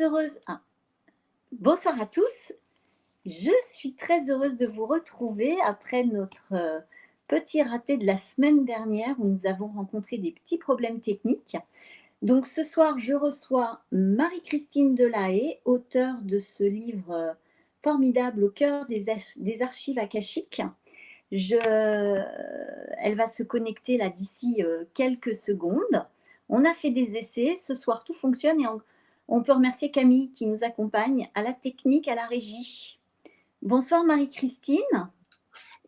très heureuse. Bonsoir à tous. Je suis très heureuse de vous retrouver après notre petit raté de la semaine dernière où nous avons rencontré des petits problèmes techniques. Donc ce soir, je reçois Marie-Christine Delahaye, auteure de ce livre formidable au cœur des archives akashiques. Elle va se connecter là d'ici quelques secondes. On a fait des essais. Ce soir, tout fonctionne et on peut remercier Camille qui nous accompagne à la technique, à la régie. Bonsoir Marie-Christine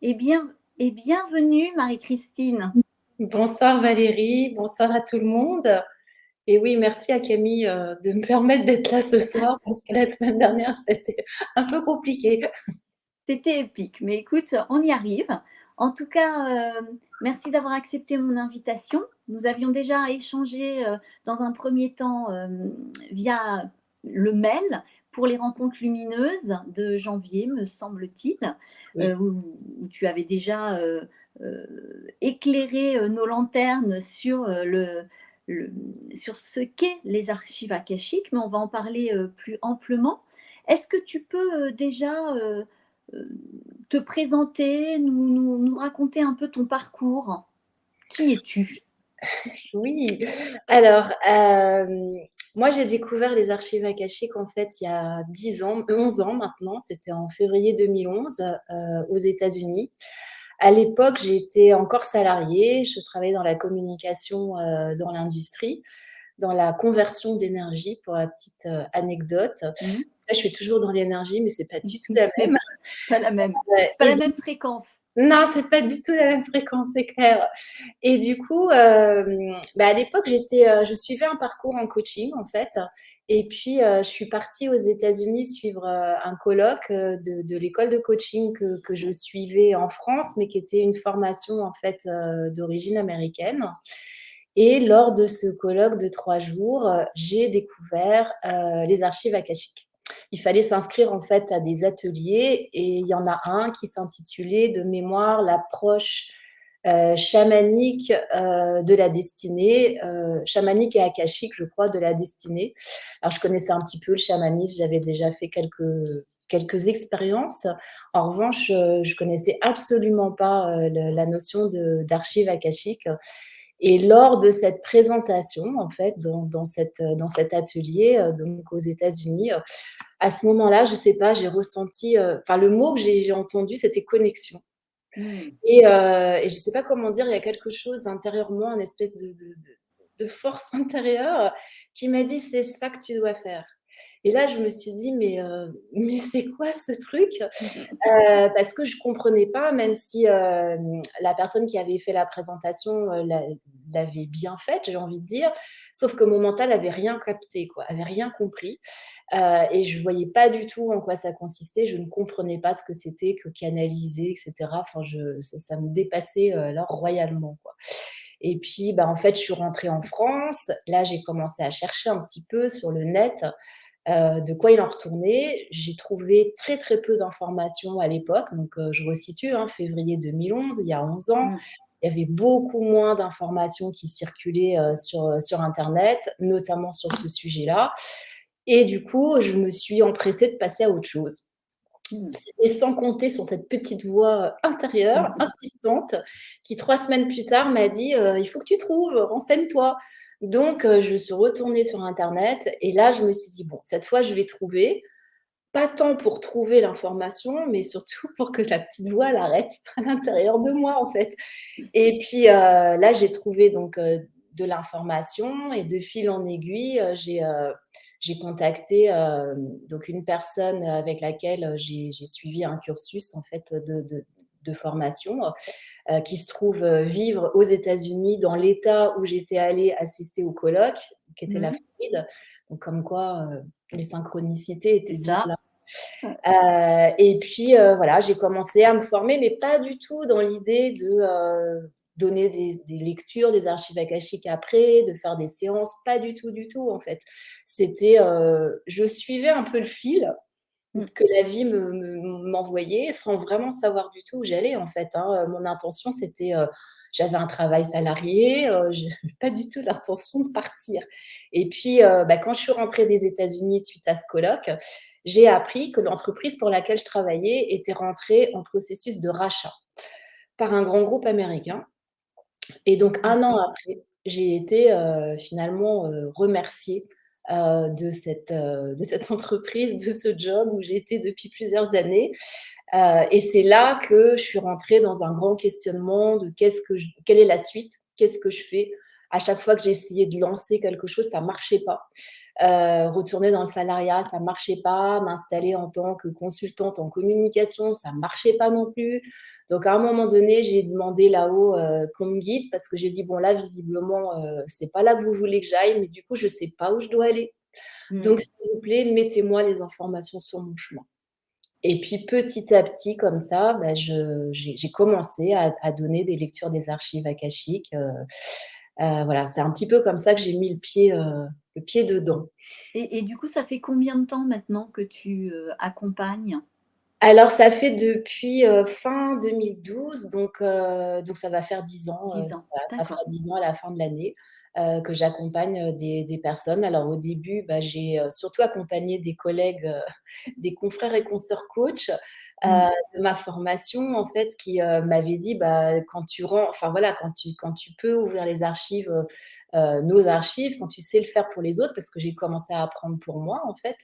et bienvenue Marie-Christine. Bonsoir Valérie, bonsoir à tout le monde. Et oui, merci à Camille de me permettre d'être là ce soir parce que la semaine dernière, c'était un peu compliqué. C'était épique, mais écoute, on y arrive. En tout cas, merci d'avoir accepté mon invitation. Nous avions déjà échangé dans un premier temps via le mail pour les rencontres lumineuses de janvier, me semble-t-il, Oui. où tu avais déjà éclairé nos lanternes sur, sur ce qu'est les archives akashiques, mais on va en parler plus amplement. Est-ce que tu peux déjà te présenter, nous raconter un peu ton parcours? Qui es-tu? Oui, alors, moi j'ai découvert les archives akashiques en fait il y a 10 ans, 11 ans maintenant, c'était en février 2011 aux États-Unis. À l'époque, j'étais encore salariée, je travaillais dans la communication dans l'industrie, dans la conversion d'énergie pour la petite anecdote. Mmh. Là, je suis toujours dans l'énergie, mais c'est pas du tout la même. Pas la même. C'est pas Et la même fréquence. non, c'est pas du tout la même fréquence, c'est clair. Et du coup, à l'époque, je suivais un parcours en coaching en fait, et puis je suis partie aux États-Unis suivre un colloque de l'école de coaching que je suivais en France, mais qui était une formation en fait d'origine américaine. Et lors de ce colloque de 3 jours, j'ai découvert les archives akashiques. Il fallait s'inscrire en fait à des ateliers et il y en a un qui s'intitulait de mémoire l'approche chamanique de la destinée, chamanique et akashique, je crois, de la destinée. Alors je connaissais un petit peu le chamanisme, j'avais déjà fait quelques expériences. En revanche, je connaissais absolument pas la notion d'archive akashique. Et lors de cette présentation, en fait, dans cet atelier, donc aux États-Unis, à ce moment-là, je sais pas, j'ai ressenti, enfin, le mot que j'ai entendu, c'était connexion. Mmh. Et je sais pas comment dire, il y a quelque chose intérieurement, une espèce de force intérieure qui m'a dit: «C'est ça que tu dois faire». Et là, je me suis dit: «Mais c'est quoi ce truc?» Parce que je comprenais pas, même si la personne qui avait fait la présentation l'avait bien faite, j'ai envie de dire, sauf que mon mental avait rien capté, quoi, avait rien compris. Et je voyais pas du tout en quoi ça consistait. Je ne comprenais pas ce que c'était que canaliser, etc. Enfin, ça me dépassait là royalement, quoi. Et puis, en fait, je suis rentrée en France. Là, j'ai commencé à chercher un petit peu sur le net de quoi il en retournait. J'ai trouvé très, très peu d'informations à l'époque. Donc, je resitue, hein, février 2011, il y a 11 ans. Mmh. Il y avait beaucoup moins d'informations qui circulaient sur Internet, notamment sur ce sujet-là. Et du coup, je me suis empressée de passer à autre chose. Mmh. Et sans compter sur cette petite voix intérieure, insistante, qui 3 semaines plus tard m'a dit il faut que tu trouves, renseigne-toi. Donc, je suis retournée sur Internet et là, je me suis dit bon, cette fois, je vais trouver. Pas tant pour trouver l'information, mais surtout pour que la petite voix elle arrête à l'intérieur de moi, en fait. Et puis là, j'ai trouvé donc de l'information et de fil en aiguille, j'ai contacté donc une personne avec laquelle j'ai suivi un cursus en fait de formation qui se trouve vivre aux États-Unis dans l'État où j'étais allée assister au colloque, qui était la Mmh. Floride. Donc comme quoi les synchronicités C'est étaient bien ça. là. Et puis voilà, j'ai commencé à me former, mais pas du tout dans l'idée de donner des lectures, des archives akashiques après, de faire des séances, pas du tout, du tout en fait. C'était, je suivais un peu le fil Mmh. que la vie m'envoyait sans vraiment savoir du tout où j'allais en fait, hein. Mon intention, c'était j'avais un travail salarié, je n'avais pas du tout l'intention de partir. Et puis, quand je suis rentrée des États-Unis suite à ce colloque, j'ai appris que l'entreprise pour laquelle je travaillais était rentrée en processus de rachat par un grand groupe américain. Et donc 1 an D'accord. après, j'ai été, finalement, remerciée, de cette entreprise, de ce job où j'ai été depuis plusieurs années. Et c'est là que je suis rentrée dans un grand questionnement de quelle est la suite? Qu'est-ce que je fais? À chaque fois que j'ai essayé de lancer quelque chose, ça marchait pas. Retourner dans le salariat, ça marchait pas. M'installer en tant que consultante en communication, ça marchait pas non plus. Donc à un moment donné, j'ai demandé là-haut, qu'on me guide parce que j'ai dit: «Bon là, visiblement, c'est pas là que vous voulez que j'aille, mais du coup, je sais pas où je dois aller. Mmh. Donc s'il vous plaît, mettez-moi les informations sur mon chemin». Et puis petit à petit comme ça, j'ai commencé à donner des lectures des archives akashiques, voilà, c'est un petit peu comme ça que j'ai mis le pied dedans. Et du coup, ça fait combien de temps maintenant que tu, accompagnes? Alors ça fait depuis, fin 2012, donc ça va faire 10 ans, 10 ans, ça fera d'accord. 10 ans à la fin de l'année, que j'accompagne, des personnes. Alors au début, j'ai, surtout accompagné des collègues, des confrères et consoeurs coachs, Mmh. de ma formation en fait qui, m'avaient dit: «Bah, quand tu ren enfin voilà, quand tu peux ouvrir les archives, nos archives, quand tu sais le faire pour les autres», parce que j'ai commencé à apprendre pour moi en fait,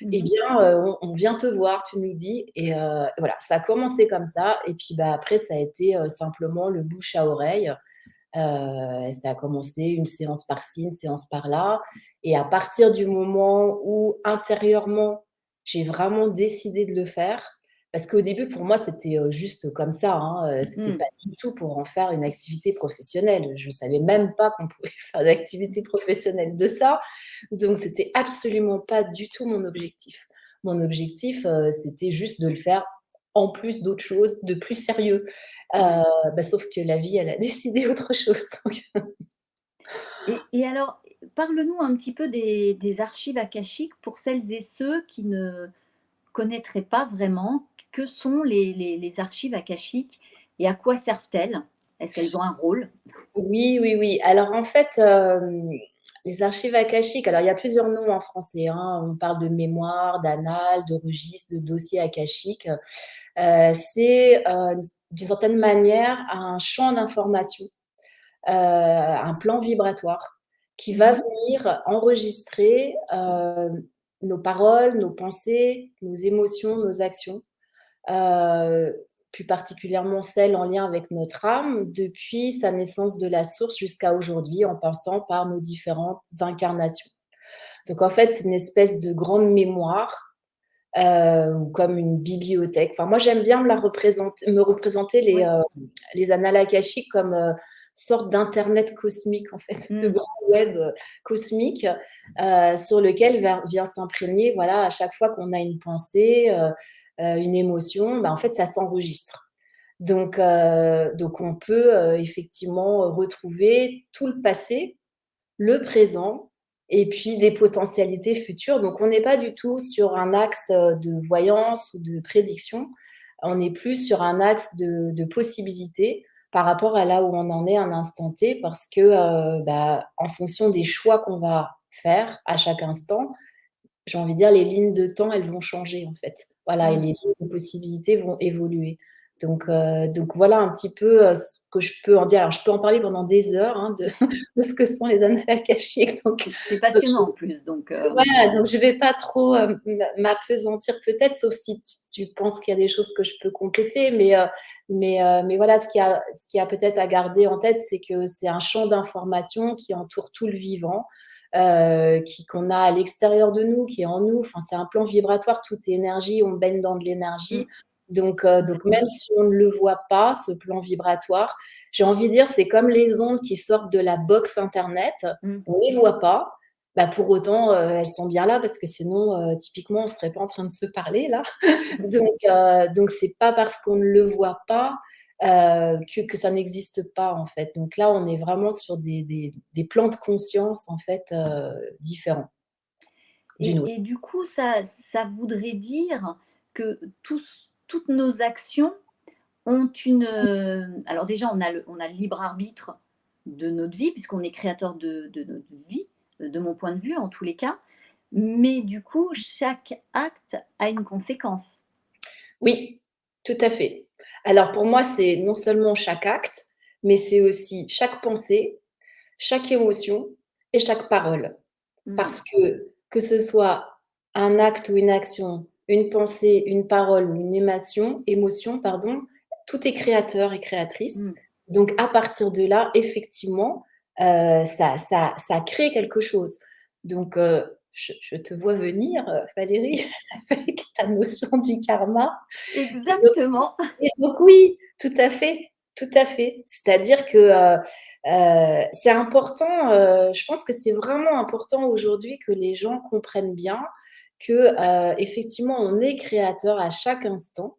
Mmh eh mh. bien, on vient te voir, tu nous dis. Et voilà, ça a commencé comme ça et puis, après ça a été, simplement le bouche à oreille. Ça a commencé une séance par-ci, une séance par-là, et à partir du moment où intérieurement, j'ai vraiment décidé de le faire, parce qu'au début pour moi c'était, juste comme ça, hein, c'était Mmh. pas du tout pour en faire une activité professionnelle. Je savais même pas qu'on pouvait faire d'activité professionnelle de ça, donc c'était absolument pas du tout mon objectif. Mon objectif, c'était juste de le faire en plus d'autres choses, de plus sérieux. Ouais. Sauf que la vie, elle a décidé autre chose, donc Et alors, parle-nous un petit peu des archives akashiques pour celles et ceux qui ne connaîtraient pas vraiment. Que sont les archives akashiques et à quoi servent-elles? Est-ce qu'elles ont un rôle? oui, oui, oui. Alors en fait, les archives akashiques, alors il y a plusieurs noms en français, hein. On parle de mémoire, d'annales, de registres, de dossiers akashiques. C'est, d'une certaine manière, un champ d'information, un plan vibratoire qui va Mmh. venir enregistrer, nos paroles, nos pensées, nos émotions, nos actions, plus particulièrement celles en lien avec notre âme, depuis sa naissance de la source jusqu'à aujourd'hui, en passant par nos différentes incarnations. Donc en fait, c'est une espèce de grande mémoire, ou comme une bibliothèque. Enfin, moi, j'aime bien me représenter Oui. les annales akashiques comme, sorte d'internet cosmique, en fait, de Mmh. grand web, cosmique, sur lequel vient s'imprégner, voilà, à chaque fois qu'on a une pensée, une émotion, en fait, ça s'enregistre. Donc on peut, effectivement, retrouver tout le passé, le présent et puis des potentialités futures. Donc on n'est pas du tout sur un axe, de voyance ou de prédiction. On est plus sur un axe de possibilités par rapport à là où on en est à un instant T, parce que, en fonction des choix qu'on va faire à chaque instant, j'ai envie de dire, les lignes de temps, elles vont changer, en fait. Voilà, et Mmh. les lignes de possibilités vont évoluer. Donc voilà un petit peu, ce que je peux en dire. Alors je peux en parler pendant des heures, hein, de de ce que sont les annales akashiques, C'est donc je passionnant en plus, donc voilà, donc je vais pas trop, m'appesantir peut-être, sauf si tu penses qu'il y a des choses que je peux compléter, mais voilà, ce qu'il y a peut-être à garder en tête, c'est que c'est un champ d'information qui entoure tout le vivant, qui qu'on a à l'extérieur de nous, qui est en nous. Enfin, c'est un plan vibratoire, tout est énergie, on baigne dans de l'énergie. mmh, Donc complètement. même si on ne le voit pas, ce plan vibratoire, j'ai envie de dire, c'est comme les ondes qui sortent de la box internet, Mmh. on les voit pas, pour autant, elles sont bien là parce que sinon, typiquement, on serait pas en train de se parler là. Donc c'est pas parce qu'on ne le voit pas, que ça n'existe pas, en fait. Donc là, on est vraiment sur des plans de conscience, en fait, différents du nôtre. Et du coup, ça voudrait dire que toutes nos actions ont une. Alors déjà, on a le libre arbitre de notre vie, puisqu'on est créateur de notre vie, de mon point de vue, en tous les cas. Mais du coup, chaque acte a une conséquence. Oui, tout à fait. Alors pour moi, c'est non seulement chaque acte, mais c'est aussi chaque pensée, chaque émotion et chaque parole. Mm. Parce que ce soit un acte ou une action, une pensée, une parole ou une émotion, pardon, tout est créateur et créatrice. Mm. Donc à partir de là, effectivement, ça crée quelque chose. Donc je te vois venir, Valérie, avec ta notion du karma. Et donc Exactement. et donc oui, tout à fait, tout à fait. C'est-à-dire que, c'est important, je pense que c'est vraiment important aujourd'hui que les gens comprennent bien que, effectivement, on est créateur à chaque instant,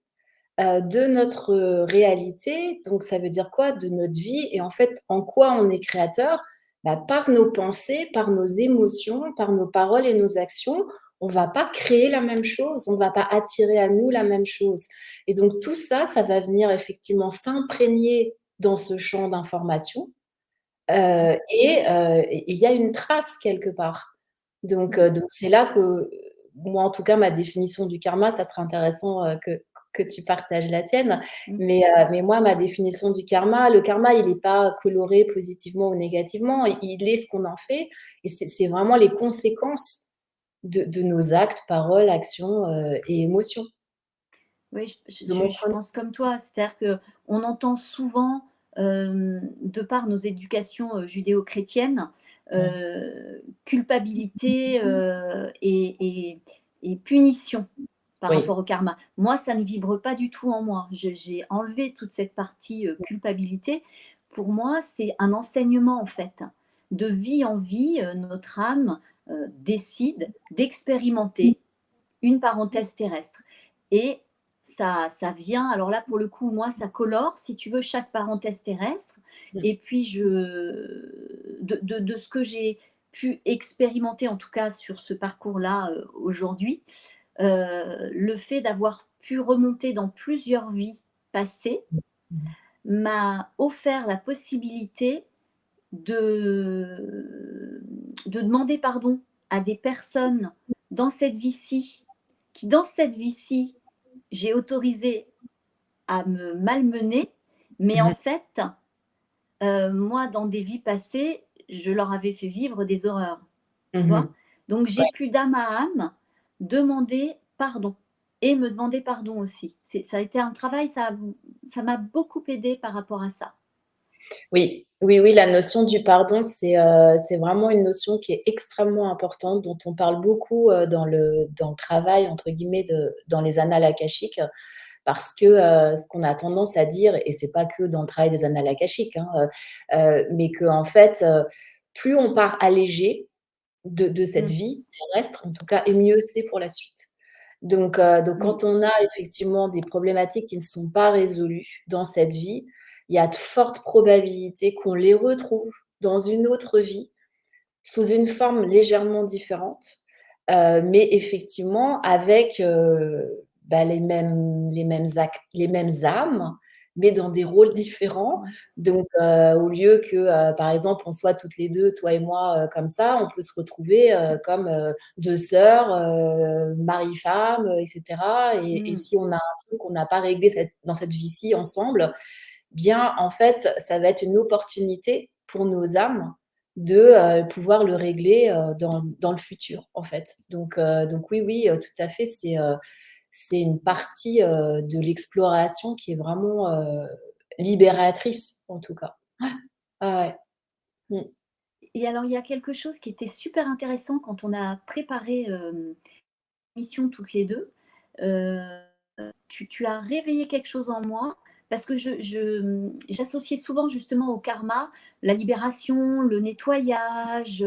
de notre, réalité. Donc ça veut dire quoi? De notre vie et en fait, en quoi on est créateur? Bah, par nos pensées, par nos émotions, par nos paroles et nos actions. On va pas créer la même chose, on va pas attirer à nous la même chose et donc tout ça, ça va venir effectivement s'imprégner dans ce champ d'information, et il y a une trace quelque part. Mm. Donc c'est là que, moi en tout cas, ma définition du karma, ça serait intéressant, que tu partages la tienne. Mm. Mais moi, ma définition du karma, le karma, il est pas coloré positivement ou négativement, il est ce qu'on en fait et c'est vraiment les conséquences de nos actes, paroles, actions, et émotions, Oui, de mon je point de pense comme toi. C'est-à-dire qu'on entend souvent, de par nos éducations judéo-chrétiennes, culpabilité et punition par oui. rapport au karma. Moi, ça ne vibre pas du tout en moi. J'ai enlevé toute cette partie culpabilité. Pour moi, c'est un enseignement en fait. De vie en vie, notre âme décide d'expérimenter une parenthèse terrestre. Et ça vient, alors là, pour le coup, moi, ça colore, si tu veux, chaque parenthèse terrestre. Mmh. Et puis, de ce que j'ai pu expérimenter, en tout cas sur ce parcours-là aujourd'hui, le fait d'avoir pu remonter dans plusieurs vies passées Mmh. m'a offert la possibilité de demander pardon à des personnes dans cette vie-ci, qui dans cette vie-ci, j'ai autorisé à me malmener, mais en Mmh. fait, moi, dans des vies passées, je leur avais fait vivre des horreurs, tu Mmh. vois. Donc j'ai Ouais. pu d'âme à âme demander pardon et me demander pardon aussi. Ça a été un travail, ça m'a beaucoup aidé par rapport à ça. Oui, oui, oui, la notion du pardon, c'est vraiment une notion qui est extrêmement importante, dont on parle beaucoup, dans le «travail» entre guillemets de dans les annales akashiques, parce que, ce qu'on a tendance à dire et c'est pas que dans le travail des annales akashiques, hein, mais qu'en fait, plus on part allégé de cette Mm, vie terrestre, en tout cas et mieux c'est pour la suite. Donc mm, quand on a effectivement des problématiques qui ne sont pas résolues dans cette vie, il y a de fortes probabilités qu'on les retrouve dans une autre vie, sous une forme légèrement différente, mais effectivement avec, bah, les mêmes âmes, mais dans des rôles différents. mm, Donc au lieu que, par exemple, on soit toutes les 2, toi et moi, comme ça, on peut se retrouver, comme, 2 sœurs, mari-femme, et cetera et mm. si on a un truc qu'on n'a pas réglé dans cette vie-ci ensemble, bien, en fait, ça va être une opportunité pour nos âmes de, pouvoir le régler, dans le futur, en fait. Donc oui, oui, tout à fait, c'est une partie, de l'exploration qui est vraiment, libératrice, en tout cas. Ouais. Ouais, ouais. Mmh. Et alors, il y a quelque chose qui était super intéressant quand on a préparé mission toutes les deux. Euh, tu as réveillé quelque chose en moi parce que j'associais souvent justement au karma la libération, le nettoyage,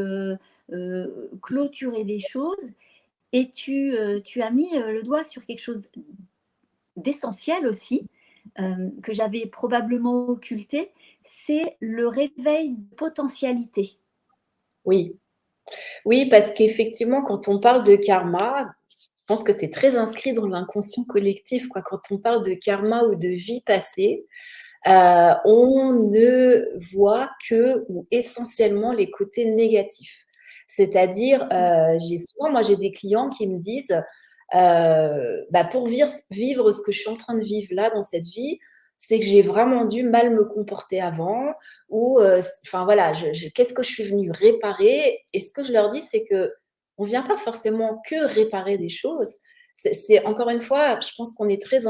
clôturer des choses. Et tu as mis le doigt sur quelque chose d'essentiel aussi, que j'avais probablement occulté, c'est le réveil de potentialité. Oui. Oui, parce qu'effectivement, quand on parle de karma, pense que c'est très inscrit dans l'inconscient collectif, quoi. Quand on parle de karma ou de vie passée, on ne voit que ou essentiellement les côtés négatifs. C'est-à-dire, j'ai des clients qui me disent, pour vivre ce que je suis en train de vivre là dans cette vie, c'est que j'ai vraiment dû mal me comporter avant ou, enfin voilà, qu'est-ce que je suis venue réparer? Et ce que je leur dis, c'est que on vient pas forcément que réparer des choses. C'est encore une fois, je pense qu'on est très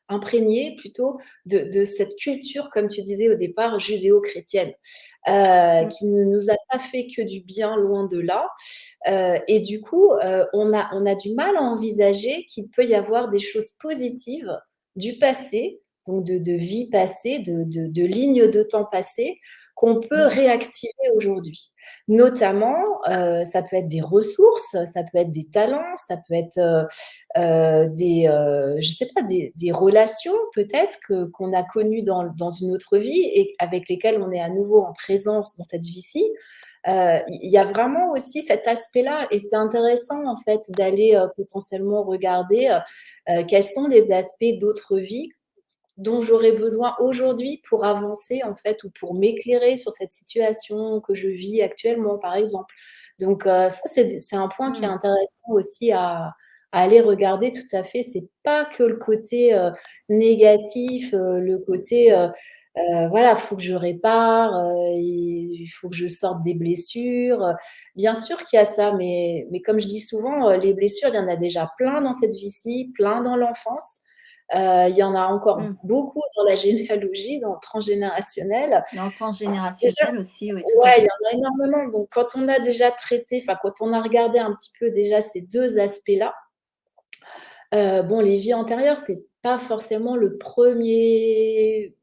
imprégné plutôt de cette culture, comme tu disais au départ, judéo-chrétienne, qui ne nous a pas fait que du bien, loin de là. Et du coup, on a du mal à envisager qu'il peut y avoir des choses positives du passé, donc de vie passée, de lignes de temps passées, qu'on peut réactiver aujourd'hui. Notamment, ça peut être des ressources, ça peut être des talents, ça peut être je sais pas, des relations peut-être qu'on a connues dans une autre vie et avec lesquelles on est à nouveau en présence dans cette vie-ci. Il y a vraiment aussi cet aspect-là et c'est intéressant en fait d'aller potentiellement regarder quels sont les aspects d'autres vies dont j'aurais besoin aujourd'hui pour avancer en fait ou pour m'éclairer sur cette situation que je vis actuellement par exemple. Donc ça c'est un point qui est Mmh. intéressant aussi à aller regarder tout à fait. C'est pas que le côté négatif, le côté voilà, faut que je répare, il faut que je sorte des blessures. Bien sûr qu'il y a ça, mais comme je dis souvent, les blessures, il y en a déjà plein dans cette vie-ci, plein dans l'enfance. Il y en a encore Mmh. beaucoup dans la généalogie, dans le transgénérationnel. Dans le Déjà, transgénérationnel aussi, oui, tout à ouais, il y fait. en a énormément. Donc, quand on a déjà traité, enfin, quand on a regardé un petit peu déjà ces 2 aspects-là, bon, les vies antérieures, c'est pas forcément le premier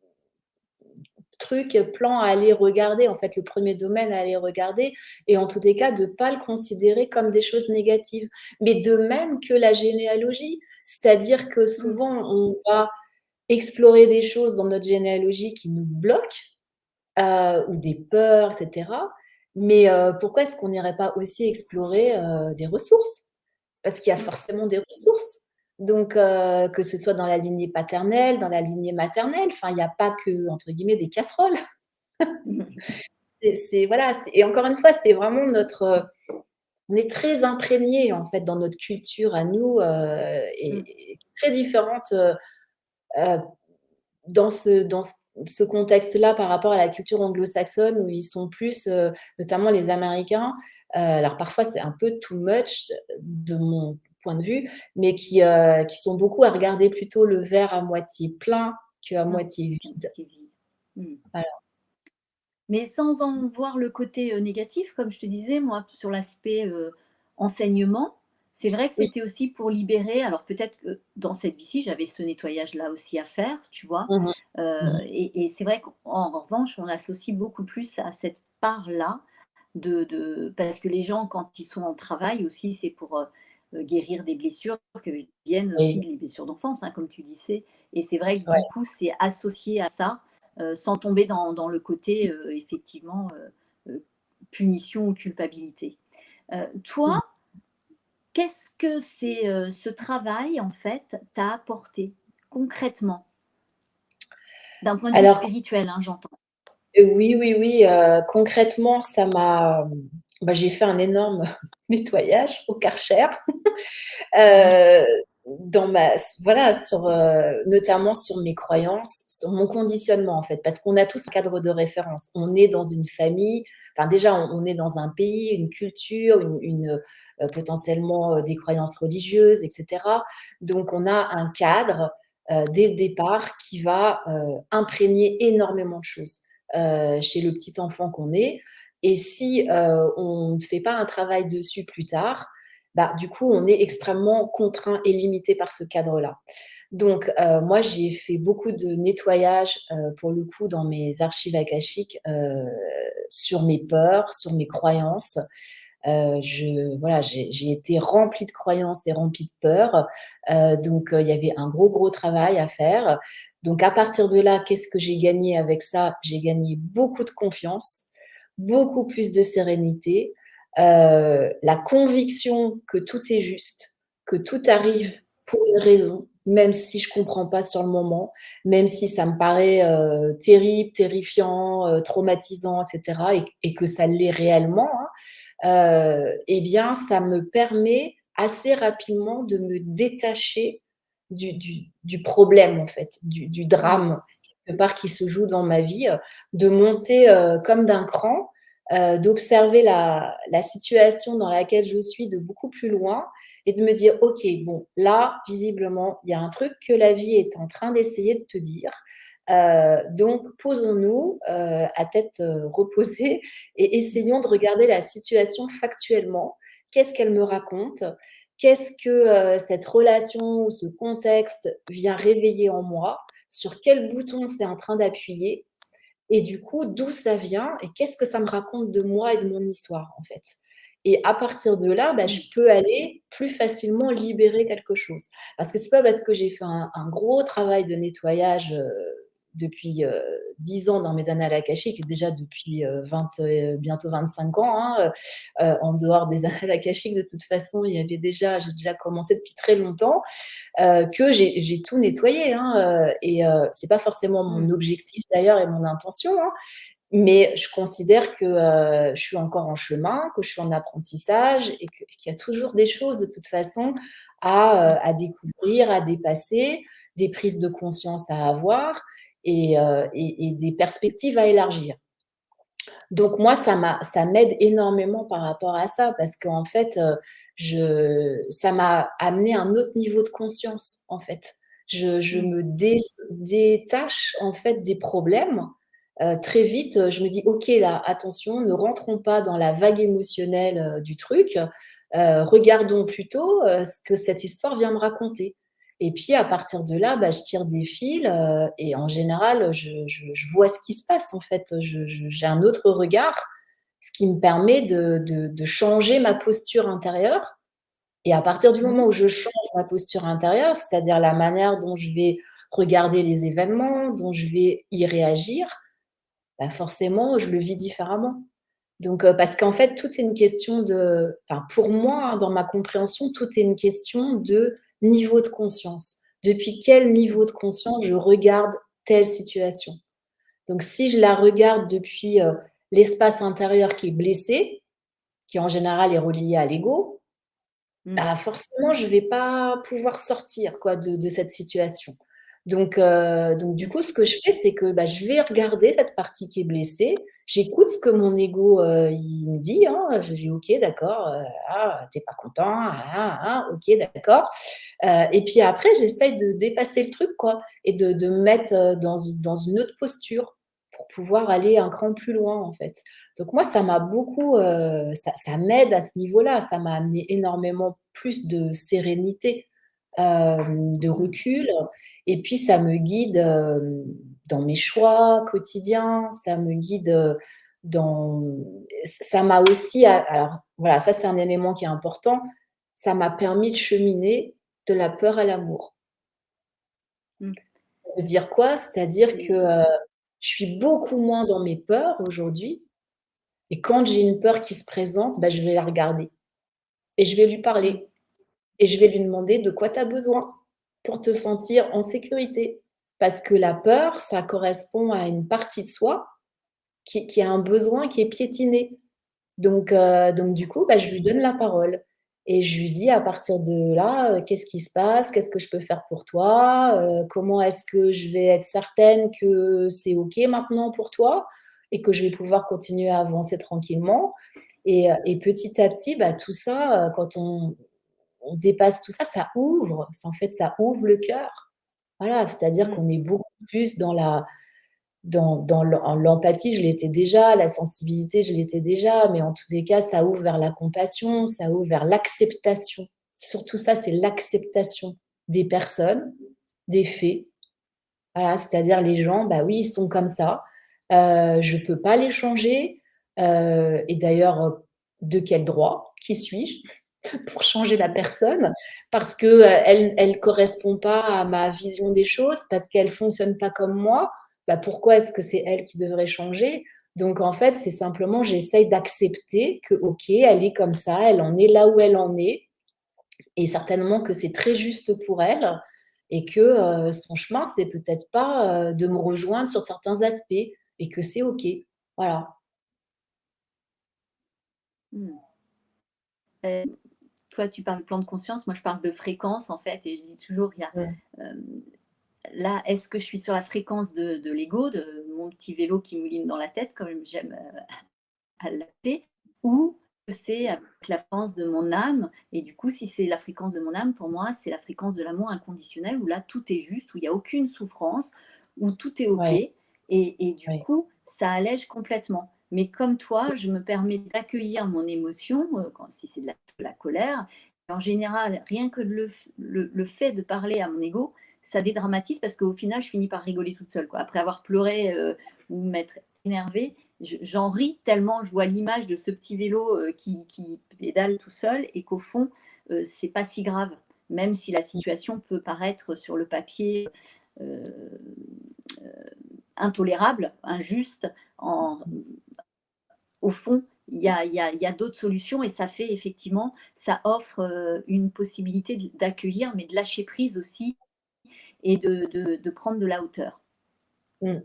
plan à aller regarder, en fait, le premier domaine à aller regarder et en tous les cas, de pas le considérer comme des choses négatives. Mais de même que la généalogie, c'est-à-dire que Mmh. souvent, on va explorer des choses dans notre généalogie qui nous bloquent, ou des peurs, et cetera. Mais, pourquoi est-ce qu'on n'irait pas aussi explorer, des ressources? Parce qu'il y a Mmh. forcément des ressources. Donc, que ce soit dans la lignée paternelle, dans la lignée maternelle, enfin, il n'y a pas que, entre guillemets, «des casseroles». Mmh. C'est voilà, et encore une fois, c'est vraiment on est très imprégné en fait dans notre culture à nous, Mmh. et très différente, heu, dans ce contexte-là par rapport à la culture anglo-saxonne où ils sont plus, notamment les Américains, alors parfois c'est un peu too much de mon point de vue, mais qui sont beaucoup à regarder plutôt le verre à moitié plein qu'à Mmh. moitié vide. C'est vide. Mmh. Voilà. Mais sans en voir le côté, négatif, comme je te disais, moi, sur l'aspect, enseignement, c'est vrai que Oui. c'était aussi pour libérer alors peut-être que dans cette vie-ci, j'avais ce nettoyage-là aussi à faire, tu vois? Mmh mh. Mmh. Et c'est vrai qu'en revanche, on associe beaucoup plus à cette part-là de parce que les gens, quand ils sont en travail aussi, c'est pour, guérir des blessures que viennent aussi Oui, les blessures d'enfance, hein, comme tu disais. Et c'est vrai que ouais. du coup, c'est associé à ça, sans tomber dans le côté, effectivement, punition ou culpabilité. Toi, Mmh. qu'est-ce que ce travail, en fait, t'a apporté concrètement? D'un point de vue Alors, spirituel, hein, j'entends. oui, oui, oui, concrètement, j'ai fait un énorme nettoyage au Karcher. Mmh. Heu, dans ma voilà, notamment sur mes croyances, sur mon conditionnement, en fait, parce qu'on a tous un cadre de référence. On est dans une famille, enfin déjà, on est dans un pays, une culture, potentiellement, des croyances religieuses et cetera. Donc on a un cadre, dès le départ qui va, imprégner énormément de choses, chez le petit enfant qu'on est et si, on ne fait pas un travail dessus plus tard, bah, du coup, on est extrêmement contraint et limité par ce cadre-là. Donc, moi, j'ai fait beaucoup de nettoyage, pour le coup, dans mes archives akashiques, sur mes peurs, sur mes croyances. Voilà, j'ai été remplie de croyances et remplie de peurs. Donc, il y avait un gros, gros travail à faire. Donc, à partir de là, qu'est-ce que j'ai gagné avec ça? J'ai gagné beaucoup de confiance, beaucoup plus de sérénité, la conviction que tout est juste. que tout Mmh. arrive pour une raison, même si je comprends pas sur le moment, même si ça me paraît, terrible, terrifiant, traumatisant et cetera et que ça l'est réellement, hein, et bien, ça me permet assez rapidement de me détacher du problème, en fait, du Mmh. drame, quelque part, qui se joue dans ma vie, de monter, comme d'un cran, d'observer la situation dans laquelle je suis de beaucoup plus loin et de me dire: «OK, bon, là, visiblement, il y a un truc que la vie est en train d'essayer de te dire, donc posons-nous, à tête, reposée et essayons de regarder la situation factuellement. Qu'est-ce qu'elle me raconte? Qu'est-ce que, cette relation ou ce contexte vient réveiller en moi? Sur quel bouton c'est en train d'appuyer? Et du coup, d'où ça vient et qu'est-ce que ça me raconte de moi et de mon histoire, en fait? Et à partir de là, bah, je Mmh. peux aller plus facilement libérer quelque chose. Parce que c'est pas parce que j'ai fait un gros travail de nettoyage, depuis, 10 ans dans mes annales akashiques, déjà depuis, 20, bientôt 25 ans, hein, en dehors des annales akashiques, de toute façon, j'ai déjà commencé depuis très longtemps, que j'ai tout nettoyé, hein, et c'est pas forcément mon Mmh. objectif d'ailleurs et mon intention, hein, mais je considère que, je suis encore en chemin, que je suis en apprentissage et qu'il y a toujours des choses de toute façon à découvrir, à dépasser, des prises de conscience à avoir et des perspectives à élargir. Donc moi, ça m'aide énormément par rapport à ça parce qu'en fait, ça m'a amené un autre niveau de conscience, en fait. Je Mmh. me détache, en fait, des problèmes, très vite, je me dis: «OK, là, attention, ne rentrons pas dans la vague émotionnelle, du truc, regardons plutôt, ce que cette histoire vient me raconter». Et puis à partir de là, bah, je tire des fils, et en général, je vois ce qui se passe en fait. J'ai un autre regard, ce qui me permet de changer ma posture intérieure et à partir du Mmh. moment où je change ma posture intérieure, c'est-à-dire la manière dont je vais regarder les événements, dont je vais y réagir, bah, forcément, je le vis différemment. Donc parce qu'en fait, tout est une question de enfin, pour moi, hein, dans ma compréhension, tout est une question de niveau de conscience. Depuis quel Mmh. niveau de conscience je regarde telle situation? Donc si je la regarde depuis, l'espace intérieur qui est blessé, qui en général est relié à l'ego, Mmh. bah, forcément je vais pas pouvoir sortir quoi de cette situation. Donc du Mmh. coup, ce que je fais, c'est que, bah, je vais regarder cette partie qui est blessée. J'écoute ce que mon ego, il me dit, hein. Je dis: «OK, d'accord, ah, tu es pas content, ah, ah, ah, OK, d'accord». Et puis après, j'essaye de dépasser le truc quoi et de me mettre, dans une autre posture pour pouvoir aller un cran plus loin, en fait. Donc moi, ça m'a beaucoup, ça m'aide à ce niveau-là. Ça m'a amené énormément plus de sérénité, de Mmh. recul et puis ça me guide, dans mes choix quotidiens, ça me guide, dans ça m'a aussi alors voilà, ça c'est un élément qui est important, ça m'a permis de cheminer de la peur à l'amour. Mmh. Ça veut dire quoi? C'est-à-dire que, C'est je suis beaucoup moins dans mes peurs aujourd'hui et quand j'ai une peur qui se présente, bah, je vais la regarder et je vais lui mmh. parler et je vais lui demander de quoi tu as besoin pour te sentir en sécurité. Parce que la peur, ça correspond à une partie de soi qui a un besoin qui est piétiné. Donc du coup, bah, je lui donne la parole et je lui dis: «À partir de là, qu'est-ce qui se passe? Qu'est-ce que je peux faire pour toi? Comment est-ce que je vais être certaine que c'est OK maintenant pour toi et que je vais pouvoir continuer à avancer tranquillement?» Et petit à petit, bah, tout ça, quand on dépasse tout ça, ça ouvre, en fait, ça ouvre le cœur. Voilà, c'est-à-dire Mmh. qu'on est beaucoup plus dans l'empathie, je l'étais déjà, la sensibilité, je l'étais déjà, mais en tous les cas, ça ouvre vers la compassion, ça ouvre vers l'acceptation. Surtout ça, c'est l'acceptation des personnes, des faits. Voilà, c'est-à-dire les gens, bah oui, ils sont comme ça, je peux pas les changer, et d'ailleurs, de quel droit? Qui suis-je pour changer la Mmh. personne? Parce que, elle correspond pas à ma vision des choses, parce qu'elle fonctionne pas comme moi, bah, pourquoi est-ce que c'est elle qui devrait changer? Donc en fait, c'est simplement j'essaye d'accepter que, OK, elle est comme ça, elle en est là où elle en est et certainement que c'est très juste pour elle et que son chemin, c'est peut-être pas de me rejoindre sur certains aspects et que c'est OK. Voilà. Mmh. Heu, Toi, tu parles de plan de conscience, moi je parle de fréquence en fait et je dis toujours il y a, Mmh. hem, là, est-ce que je suis sur la fréquence de l'ego, de mon petit vélo qui mouline dans la tête comme j'aime, à l'appeler, ou que c'est avec la fréquence de mon âme et du coup, si c'est la fréquence de mon âme, pour moi, c'est la fréquence de l'amour inconditionnel où là, tout est juste, où il y a aucune souffrance, où tout est OK Ouais, et du ouais. coup, ça allège complètement. Mais comme toi, je me permets d'accueillir mon émotion, quand si c'est de la colère. En général, rien que le fait de parler à mon ego, ça dédramatise parce qu'au final, je finis par rigoler toute seule, quoi. Après avoir pleuré, ou m'être énervée, j'en ris tellement je vois l'image de ce petit vélo qui pédale tout seul et qu'au fond, c'est pas si grave, même si la situation peut paraître sur le papier euh, intolérable, injuste. Au fond, il y a d'autres solutions et ça fait effectivement, ça offre une possibilité d'accueillir, mais de lâcher prise aussi et de prendre de la hauteur. Mmh.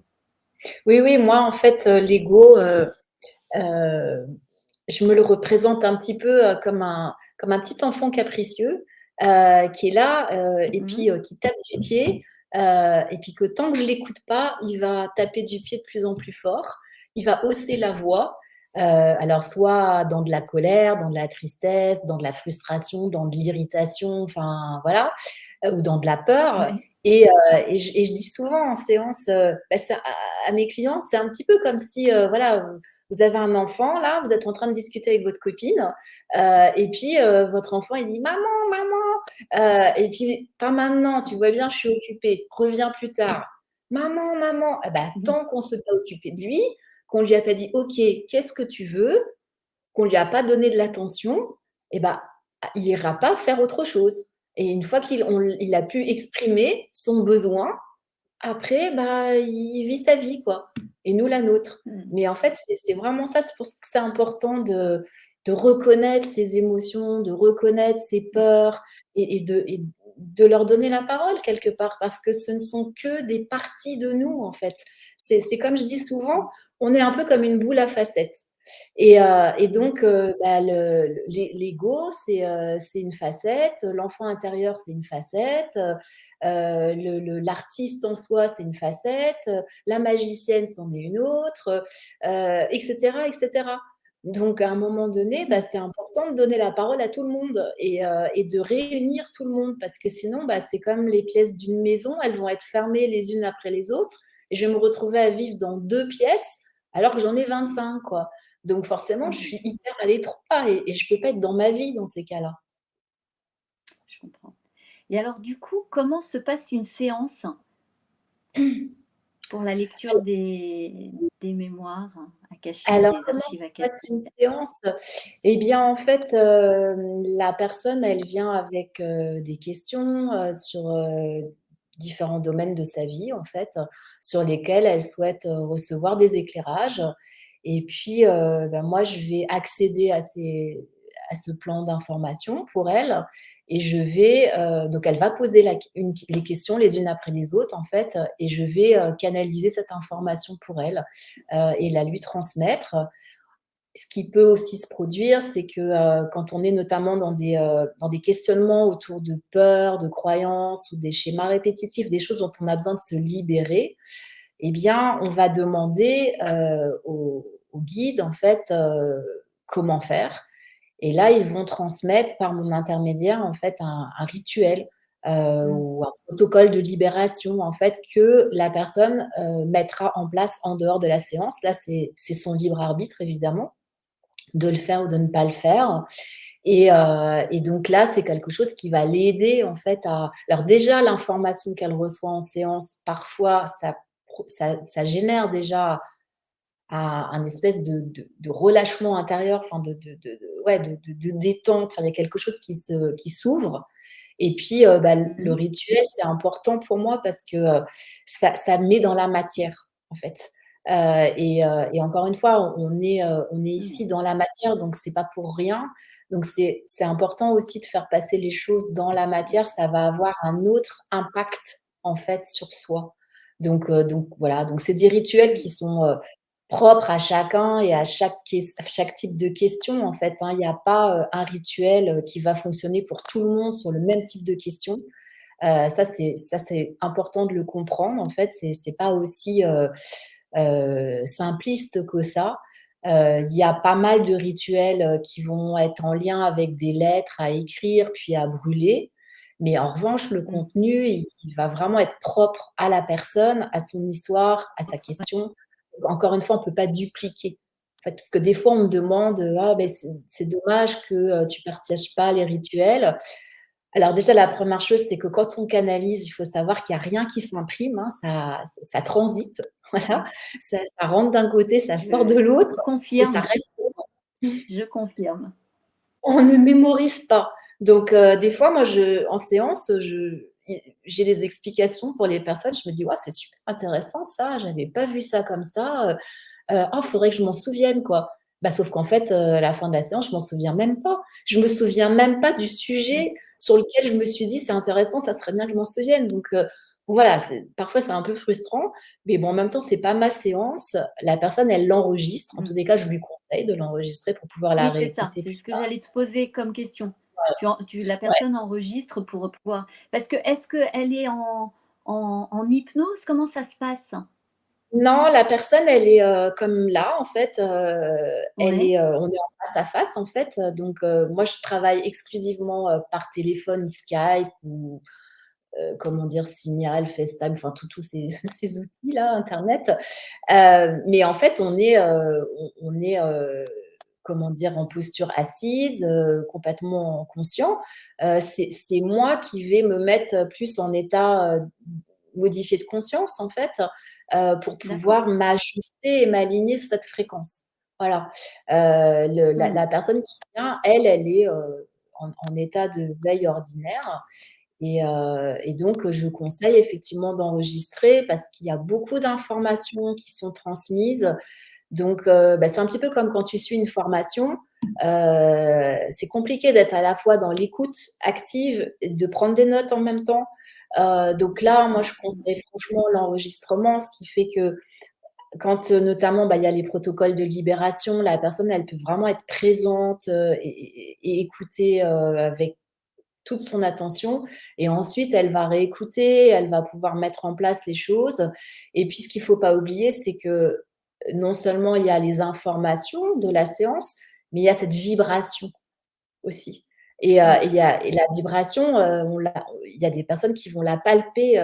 Oui, oui, moi, en fait, l'ego, euh, je me le représente un petit peu comme un petit enfant capricieux qui est là et Mhm. puis qui tape du pied. Et puis que tant que je l'écoute pas, il va taper du pied de plus en plus fort. Il va hausser la voix. Alors soit dans de la colère, dans de la tristesse, dans de la frustration, dans de l'irritation, enfin voilà, ou dans de la peur. Ouais. Et je dis souvent en séance à mes clients, c'est un petit peu comme si voilà, vous avez un enfant, là, vous êtes en train de discuter avec votre copine, et puis votre enfant, il dit maman, maman, et puis pas maintenant, tu vois bien, je suis occupée, reviens plus tard. Maman, maman, eh ben, Mhm. tant qu'on ne s'est pas occupé de lui, qu'on lui a pas dit, ok, qu'est-ce que tu veux, qu'on lui a pas donné de l'attention, eh ben, il ira pas faire autre chose. Et une fois il a pu exprimer son besoin, après, bah, il vit sa vie, quoi. Et nous, la nôtre. Mhm. Mais en fait, c'est vraiment ça. C'est pour ça que c'est important de reconnaître ses émotions, de reconnaître ses peurs et de leur donner la parole quelque part, parce que ce ne sont que des parties de nous, en fait. C'est comme je dis souvent, on est un peu comme une boule à facettes. Et donc, bah, l'ego, c'est une facette, l'enfant intérieur, c'est une facette, l'artiste en soi, c'est une facette, la magicienne, c'en est une autre, etc., etc. Donc, à un moment donné, bah, Mhm. c'est important de donner la parole à tout le monde et de réunir tout le monde parce que sinon, bah, c'est comme les pièces d'une maison, elles vont être fermées les unes après les autres et je vais me retrouver à vivre dans 2 pièces alors que j'en ai 25, quoi. Donc forcément, je Mhm. suis hyper à l'étroit et je peux pas être dans ma vie dans ces cas-là. Je comprends. Et alors, du coup, comment se passe une séance pour la lecture des mémoires akashiques, Alors, des comment archives se passe akashiques? une séance? Eh bien, en fait, la personne, elle vient avec des questions sur différents domaines de sa vie, en fait, sur lesquels elle souhaite recevoir des éclairages. Et puis, ben, moi, je vais accéder à ce plan d'information pour elle. Et je vais, donc, elle va poser les questions les unes après les autres, en fait, et je vais canaliser cette information pour elle et la lui transmettre. Ce qui peut aussi se produire, c'est que quand on est notamment dans des questionnements autour de peurs, de croyances ou des schémas répétitifs, des choses dont on a besoin de se libérer, eh bien, on va demander au guide, en fait, comment faire. Et là, ils vont transmettre par mon intermédiaire, en fait, un rituel Mmh. ou un protocole de libération, en fait, que la personne mettra en place en dehors de la séance. Là, c'est son libre arbitre, évidemment, de le faire ou de ne pas le faire. Et donc là, c'est quelque chose qui va l'aider, en fait, à… Alors déjà, l'information qu'elle reçoit en séance, parfois, ça génère déjà un espèce de relâchement intérieur, enfin ouais, de détente. Enfin, il y a quelque chose qui s'ouvre. Et puis, bah, le Mmh. rituel, c'est important pour moi parce que ça met dans la matière, en fait. Et encore une fois, on est Mmh. ici dans la matière, donc c'est pas pour rien. Donc c'est important aussi de faire passer les choses dans la matière, ça va avoir un autre impact, en fait, sur soi. Donc voilà, donc c'est des rituels qui sont, propres à chacun et à chaque type de question, en fait, hein. Il y a pas, un rituel, qui va fonctionner pour tout le monde sur le même type de question. Ça c'est important de le comprendre, en fait, c'est pas aussi, simpliste que ça. Il y a pas mal de rituels, qui vont être en lien avec des lettres à écrire, puis à brûler. Mais en revanche, le Mmh. contenu, il va vraiment être propre à la personne, à son histoire, à sa question. Encore une fois, on peut pas dupliquer. En fait, parce que des fois, on me demande, «Ah beh, c'est dommage que, tu partages pas les rituels». Alors déjà, la première chose, c'est que quand on canalise, il faut savoir qu'il y a rien qui s'imprime, hein, ça transite, voilà, Mmh. ça rentre d'un côté, ça sort de Je l'autre et ça confirme, reste je confirme. on ne mémorise pas. Donc des fois, moi, en séance, j'ai des explications pour les personnes, je me dis: «Ouais, c'est super intéressant ça, j'avais pas vu ça comme ça, oh, faudrait que je m'en souvienne, quoi». Bah, sauf qu'en fait, à la fin de la séance, je m'en souviens même pas. Je me souviens même pas du Mmh. sujet sur lequel je me suis dit: «C'est intéressant, ça serait bien que je m'en souvienne». Donc voilà, parfois c'est un peu frustrant, mais bon, en même temps, c'est pas ma séance. La personne, elle l'enregistre. En Mmh. tous les cas, je lui conseille de l'enregistrer pour pouvoir la Oui, c'est ça, réécouter c'est plus ce que tard. j'allais te poser comme question. La Ouais. personne enregistre pour pouvoir parce que est-ce qu'elle est en hypnose? Comment ça se passe? Non, la personne, elle est, comme là, en fait, Ouais, on est en face à face, en fait, donc moi, je travaille exclusivement, par téléphone, Skype ou comment dire? Signal, FaceTime, enfin tous ces ces outils-là, internet. Mais en fait, on est, comment dire? En posture assise, complètement conscient. C'est moi qui vais me mettre plus en état, modifié de conscience, en fait, pour d'accord. pouvoir m'ajuster et m'aligner sur cette fréquence. Voilà. Le la Mmh. la personne qui vient, elle est, en état de veille ordinaire et donc je conseille effectivement d'enregistrer parce qu'il y a beaucoup d'informations qui sont transmises. Donc bah, c'est un petit peu comme quand tu suis une formation, c'est compliqué d'être à la fois dans l'écoute active et de prendre des notes en même temps. Donc là, moi, D'accord. je Mmh. conseille franchement l'enregistrement, ce qui fait que quand, notamment, bah, il y a les protocoles de libération, la personne, elle peut vraiment être présente, et écouter, avec toute son attention et ensuite elle va réécouter, elle va pouvoir mettre en place les choses et puis ce qu'il faut pas oublier, c'est que non seulement il y a les informations de la séance, mais il y a cette vibration aussi Mmh. et la vibration, il y a des personnes qui vont la palper,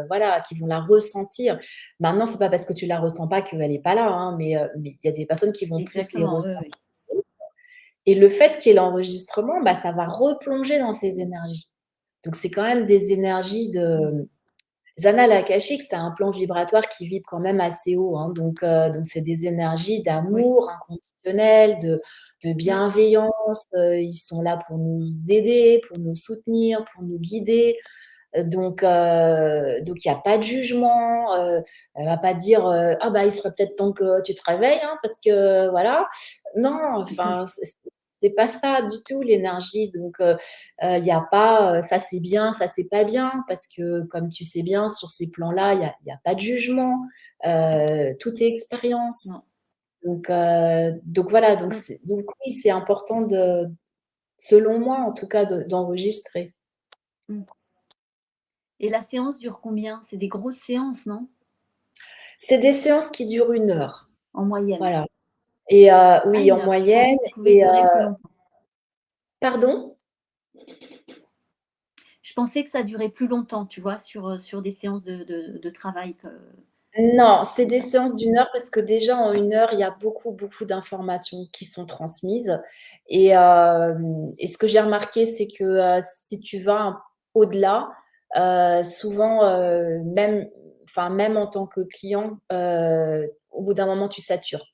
voilà, qui vont la ressentir. Maintenant, c'est pas parce que tu la ressens pas qu'elle est pas là, hein, mais il y a des personnes qui vont plus les Exactement, oui, ressentir oui. et le fait qu'il y ait l'enregistrement, bah, ça va replonger dans ces énergies. Donc c'est quand même des énergies Mmh. de les annales akashiques, c'est un plan vibratoire qui vibre quand même assez haut, hein, donc c'est des énergies Oui. d'amour inconditionnel, de Mmh. bienveillance, ils sont là pour nous aider, pour nous soutenir, pour nous guider, donc il y a pas de jugement, elle va pas dire, «Ah bah, il serait peut-être temps que tu te réveilles, hein, parce que voilà». Non, enfin, c'est pas ça du tout l'énergie, donc il y a pas, ça c'est bien, ça c'est pas bien, parce que comme tu sais bien, sur ces plans-là, il y a pas de jugement, tout est expérience. Non. Donc voilà, Mmh. donc oui, c'est important selon moi en tout cas, d'enregistrer. Mmh. Et la séance dure combien? C'est des grosses séances, non? C'est des séances qui durent 1 heure, En moyenne? voilà et Ah, oui, en 1 heure. Je pensais moyenne que ça pouvait et durer plus longtemps. pardon? Je pensais que ça durait plus longtemps, tu vois? Sur des séances de travail Non, c'est comme des ça. séances d'1 heure parce que déjà en 1 heure, il y a beaucoup, beaucoup d'informations qui sont transmises et ce que j'ai remarqué, c'est que, si tu vas au-delà, souvent, même en tant que client, au bout d'un moment, tu satures.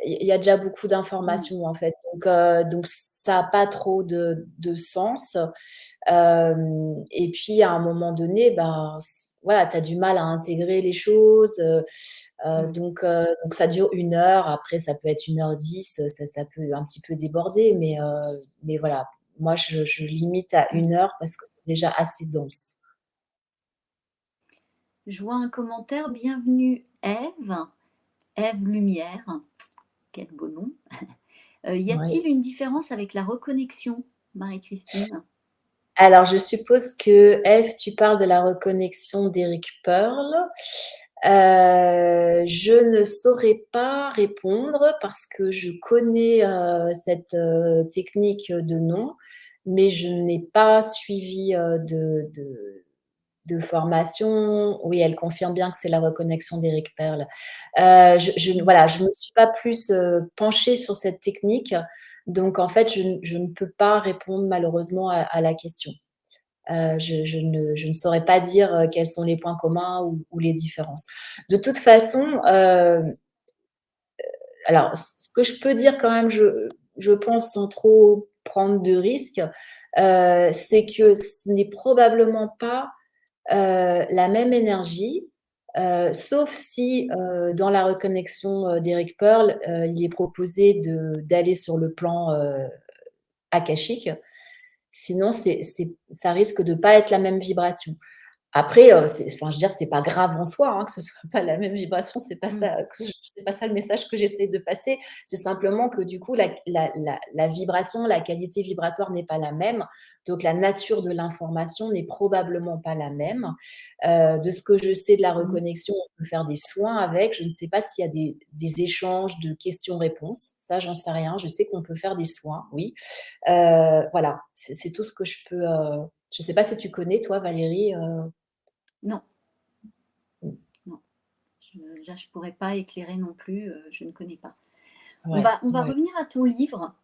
Il y a déjà beaucoup Mmh. d'informations, en fait, donc ça a pas trop de sens. Et puis à un moment donné, ben, voilà, tu as du mal à intégrer les choses, Mmh. donc ça dure 1 heure. Après ça peut être 1 h 10, ça peut un petit peu déborder, mais voilà, moi, je limite à Mmh. 1 heure parce que c'est déjà assez dense. Je vois un commentaire: «Bienvenue Ève, Ève Lumière». Quel beau nom. Y Ouais. a-t-il une différence avec la reconnexion, Marie-Christine? Alors, je suppose que Ève, tu parles de la reconnexion d'Eric Pearl. Je ne saurais pas répondre parce que je connais cette technique de nom, mais je n'ai pas suivi de formation. Oui, elle confirme bien que c'est la reconnexion d'Eric Pearl. Mmh. Voilà, je me suis pas plus penchée sur cette technique, donc en fait, je ne peux pas répondre malheureusement à la question. Je ne saurais pas dire quels sont les points communs ou les différences. De toute façon, alors ce que je peux dire quand même, je pense sans trop prendre de risques, c'est que ce n'est probablement pas la même énergie, sauf si dans la reconnexion d'Eric Pearl, il est proposé d'aller sur le plan akashique. Sinon, ça risque de pas être la même vibration. Après, enfin, je veux dire, c'est pas grave en soi, hein, que ce soit pas la même vibration, Mmh. c'est pas ça le message que j'essaie de passer. C'est simplement que du coup, la vibration, la qualité vibratoire n'est pas la même, donc la nature de l'information n'est probablement pas la même. De ce que je sais de la Mmh. reconnexion, on peut faire des soins avec. Je ne sais pas s'il y a des échanges de questions-réponses. Ça, j'en sais rien. Je sais qu'on peut faire des soins, oui. Voilà, c'est tout ce que je peux, je sais pas si tu connais toi Valérie, Non, Mmh. non, je pourrais pas éclairer non plus, je ne connais pas. Ouais, On va ouais. revenir à ton livre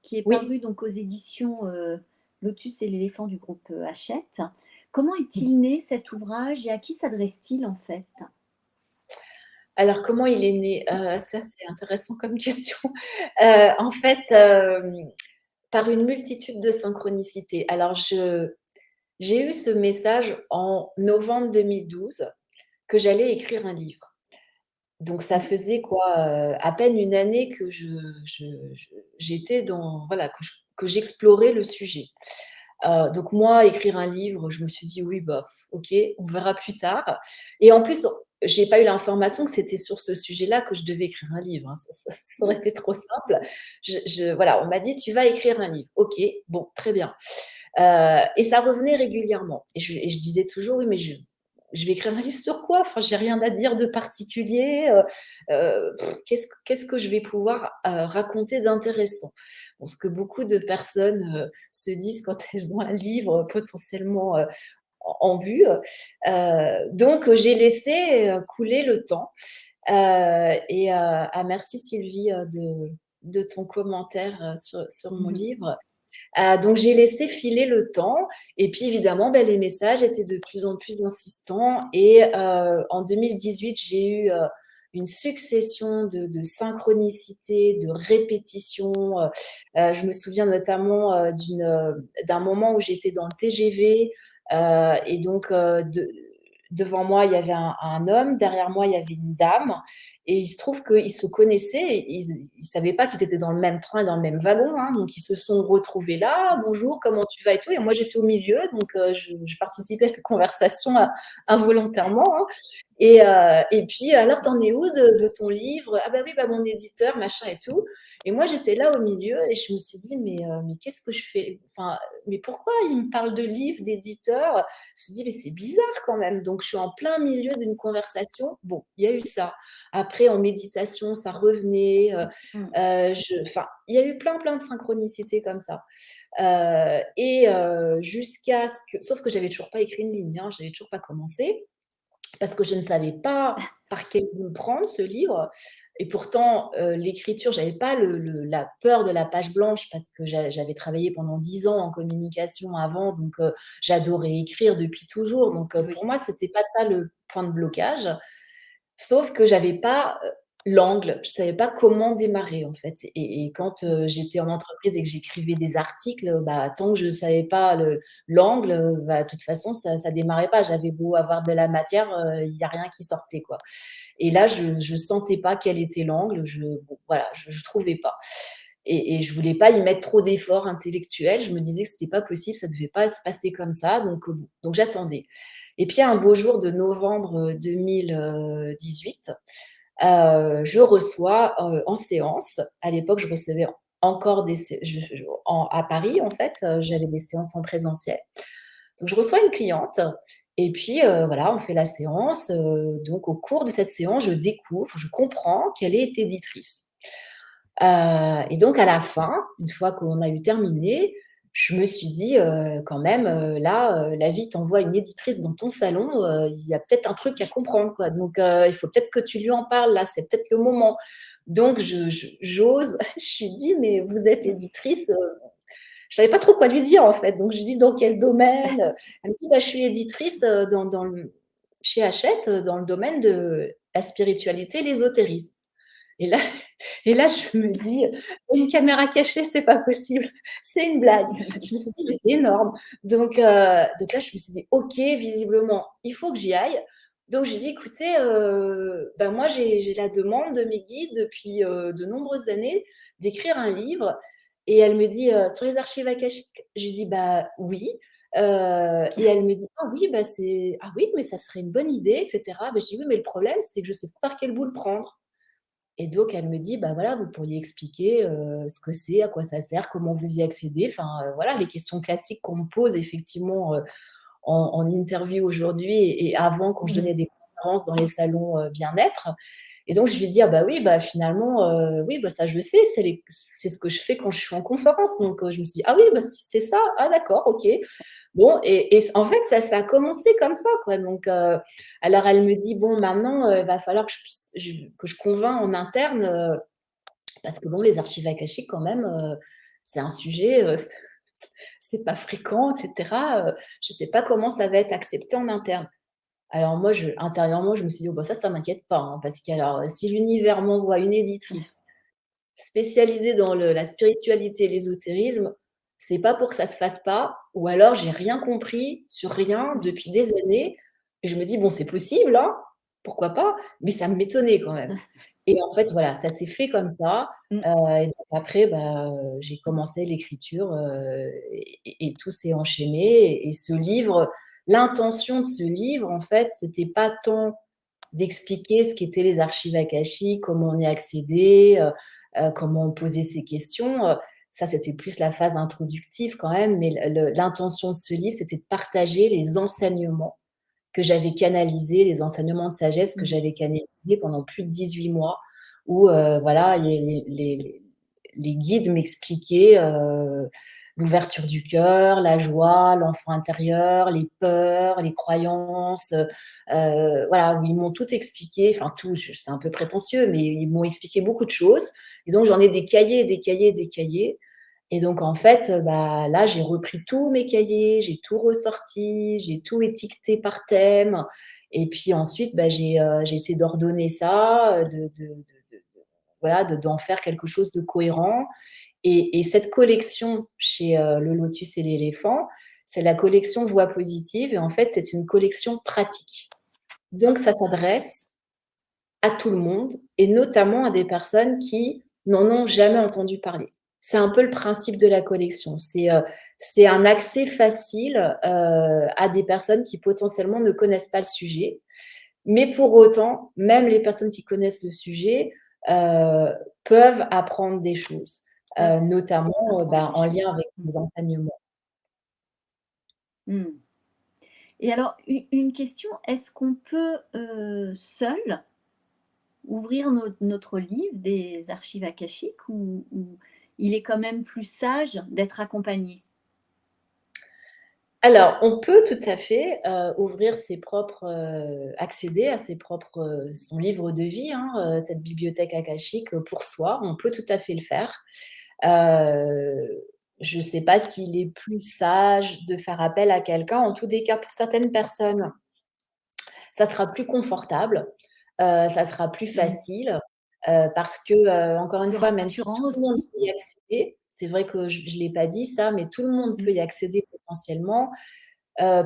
qui est Oui. paru donc aux éditions, Lotus et l'éléphant du groupe, Hachette. Comment Mmh. est-il né cet ouvrage et à qui s'adresse-t-il en fait? Alors comment il est né? Ça c'est intéressant comme question. En fait, par une multitude de synchronicités. Alors j'ai eu ce message en novembre 2012 que j'allais écrire un livre. Donc ça Mmh. faisait quoi, à peine une année que je j'étais dans voilà, que j'explorais le sujet. Donc moi, écrire un livre, je me suis dit: «Oui, bah, OK, on verra plus tard» et en plus, j'ai pas eu l'information que c'était sur ce sujet-là que je devais écrire un livre, hein. Ça aurait Mmh. été trop simple. Voilà, on m'a dit: «Tu vas écrire un livre». OK, bon, très bien. Et ça revenait régulièrement et je disais toujours: «Oui, mais je vais écrire un livre sur quoi? Enfin, j'ai rien à dire de particulier, qu'est-ce que je vais pouvoir, raconter d'intéressant?» Bon, ce que beaucoup de personnes, se disent quand elles ont un livre potentiellement, en vue, donc j'ai laissé, couler le temps, merci Sylvie, de ton commentaire, sur mon Mmh. livre. Donc j'ai laissé filer le temps et puis évidemment, les messages étaient de plus en plus insistants et en 2018, j'ai eu, une succession de synchronicités, de répétitions, je me souviens notamment, d'un moment où j'étais dans le TGV, et donc devant moi, il y avait un homme, derrière moi, il y avait une dame et il se trouve qu'ils se connaissaient, ils savaient pas qu'ils étaient dans le même train et dans le même wagon, hein, donc ils se sont retrouvés là: «Bonjour, comment tu vas?» et tout et moi j'étais au milieu donc je participais à la conversation, involontairement, hein et puis: «Alors tu en es où de ton livre?» «Ah bah oui, bah mon éditeur, machin et tout» et moi j'étais là au milieu et je me suis dit: mais qu'est-ce que je fais? Enfin, mais pourquoi il me parle de livres, d'éditeurs?» Je me suis dit: «Mais c'est bizarre quand même», donc je suis en plein milieu d'une conversation. Bon, il y a eu ça. Après en méditation, ça revenait, Mmh. enfin, il y a eu plein de synchronicités comme ça. Jusqu'à ce que sauf que j'avais toujours pas écrit une ligne, hein, j'avais toujours pas commencé parce que je ne savais pas par quel bout le prendre ce livre et pourtant, l'écriture, j'avais pas la peur de la page blanche parce que j'avais travaillé pendant 10 ans en communication avant, donc j'adorais écrire depuis toujours, donc pour Oui. moi, c'était pas ça le point de blocage. Sauf que j'avais pas, l'angle, je savais pas comment démarrer en fait et quand, Mmh. j'étais en entreprise et que j'écrivais des articles, bah, tant que je savais pas l'angle, bah, de toute façon ça démarrait pas. J'avais beau avoir de la matière, il y a rien qui sortait quoi et là je sentais pas quel était l'angle, bon voilà, je trouvais pas et je voulais pas y mettre trop d'efforts intellectuels. Je me disais que c'était pas possible, ça devait pas se passer comme ça, donc j'attendais. Et puis un beau jour de novembre 2018, je reçois en séance. À l'époque, je recevais encore à Paris, en fait, j'avais des séances en présentiel. Donc je reçois une cliente et puis voilà, on fait la séance. Donc au cours de cette séance, je comprends qu'elle est éditrice. Et donc à la fin, une fois qu'on a eu terminé, je me suis dit, quand même, là, la vie t'envoie une éditrice dans ton salon, il y a peut-être un truc à comprendre, quoi. Donc il faut peut-être que tu lui en parles là, c'est peut-être le moment. Donc j'ose, je lui dis: «Mais vous êtes éditrice?» Je savais pas trop quoi lui dire, en fait. Donc je lui dis: «Dans quel domaine?» Elle me dit: «Bah, je suis éditrice, chez Hachette, dans le domaine de la spiritualité et l'ésotérisme». Et là, et là, je me dis, c'est une caméra cachée, c'est pas possible, c'est une blague. Je me suis dit, mais c'est énorme. Donc là, je me suis dit, ok, visiblement, il faut que j'y aille. Donc j'ai dit, écoutez, ben moi j'ai la demande de mes guides depuis de nombreuses années d'écrire un livre. Et elle me dit, sur les archives akashiques. Je lui dis, bah oui. Et elle me dit, ah oui, bah ah oui, mais ça serait une bonne idée, etc. Ben, je dis, oui, mais le problème, c'est que je sais pas par quel bout le prendre. Et donc elle me dit: «Bah, voilà, vous pourriez expliquer, ce que c'est, à quoi ça sert, comment vous y accédez?» Enfin, voilà, les questions classiques qu'on me pose effectivement, en interview aujourd'hui et avant quand je donnais Mmh. des conférences dans les salons, bien-être. Et donc je lui dis: «Ah bah oui, bah finalement, oui, bah ça je sais, c'est ce que je fais quand je suis en conférence». Donc je me suis dit: «Ah oui, bah si c'est ça, ah d'accord, OK». Bon, en fait, ça a commencé comme ça, quoi. Donc, alors elle me dit: «Bon, maintenant, il va falloir que je convainc en interne, parce que bon, les archives akashiques quand même, c'est un sujet, c'est pas fréquent, et cetera, je sais pas comment ça va être accepté en interne». Alors moi, intérieurement, je me suis dit: «Oh bah ça m'inquiète pas, hein, parce qu'alors, si l'univers m'envoie une éditrice spécialisée dans la spiritualité et l'ésotérisme, c'est pas pour que ça se fasse pas, ou alors j'ai rien compris sur rien depuis des années». Et je me dis: «Bon, c'est possible, hein, pourquoi pas?» Mais ça m'étonnait quand même. Et en fait, voilà, ça s'est fait comme ça, Mmh. et donc après, bah, j'ai commencé l'écriture, et tout s'est enchaîné. Et ce livre, l'intention de ce livre, en fait, c'était pas tant d'expliquer ce qu'étaient les archives akashiques, comment on y accédait, comment on posait ses questions. Ça, c'était plus la phase introductive quand même, mais l'intention de ce livre, c'était de partager les enseignements que j'avais canalisés, les enseignements de sagesse que Mmh. j'avais canalisés pendant plus de 18 mois, où voilà, les guides m'expliquaient l'ouverture du cœur, la joie, l'enfant intérieur, les peurs, les croyances, voilà, où ils m'ont tout expliqué, enfin tout, c'est un peu prétentieux, mais ils m'ont expliqué beaucoup de choses. Et donc j'en ai des cahiers, des cahiers, des cahiers. Et donc en fait, bah, là, j'ai repris tous mes cahiers, j'ai tout ressorti, j'ai tout étiqueté par thème. Et puis ensuite, bah, j'ai essayé d'ordonner ça, voilà, d'en faire quelque chose de cohérent. Et cette collection chez Le Lotus et l'éléphant, c'est la collection Voix positive. Et en fait, c'est une collection pratique. Donc ça s'adresse à tout le monde et notamment à des personnes qui n'en ont jamais entendu parler. C'est un peu le principe de la collection. C'est un accès facile, à des personnes qui potentiellement ne connaissent pas le sujet. Mais pour autant, même les personnes qui connaissent le sujet, heu, peuvent apprendre des choses, Peuvent notamment, apprendre bah, des en choses. lien avec Mmh. les enseignements. Mmh. Et alors une question, est-ce qu'on peut, seul ouvrir notre livre des archives akashiques ou il est quand même plus sage d'être accompagné? Alors, on peut tout à fait, ouvrir ses propres, accéder à ses propres, son livre de vie, hein, cette bibliothèque akashique, pour soi. On peut tout à fait le faire. Je ne sais pas s'il est plus sage de faire appel à quelqu'un. En tous des cas, pour certaines personnes, ça sera plus confortable, ça sera plus Mmh. facile, parce que, encore une Plus fois, même si rassurant tout le monde aussi? peut y accéder, c'est vrai que je l'ai pas dit ça, mais tout le monde peut Mmh. y accéder potentiellement.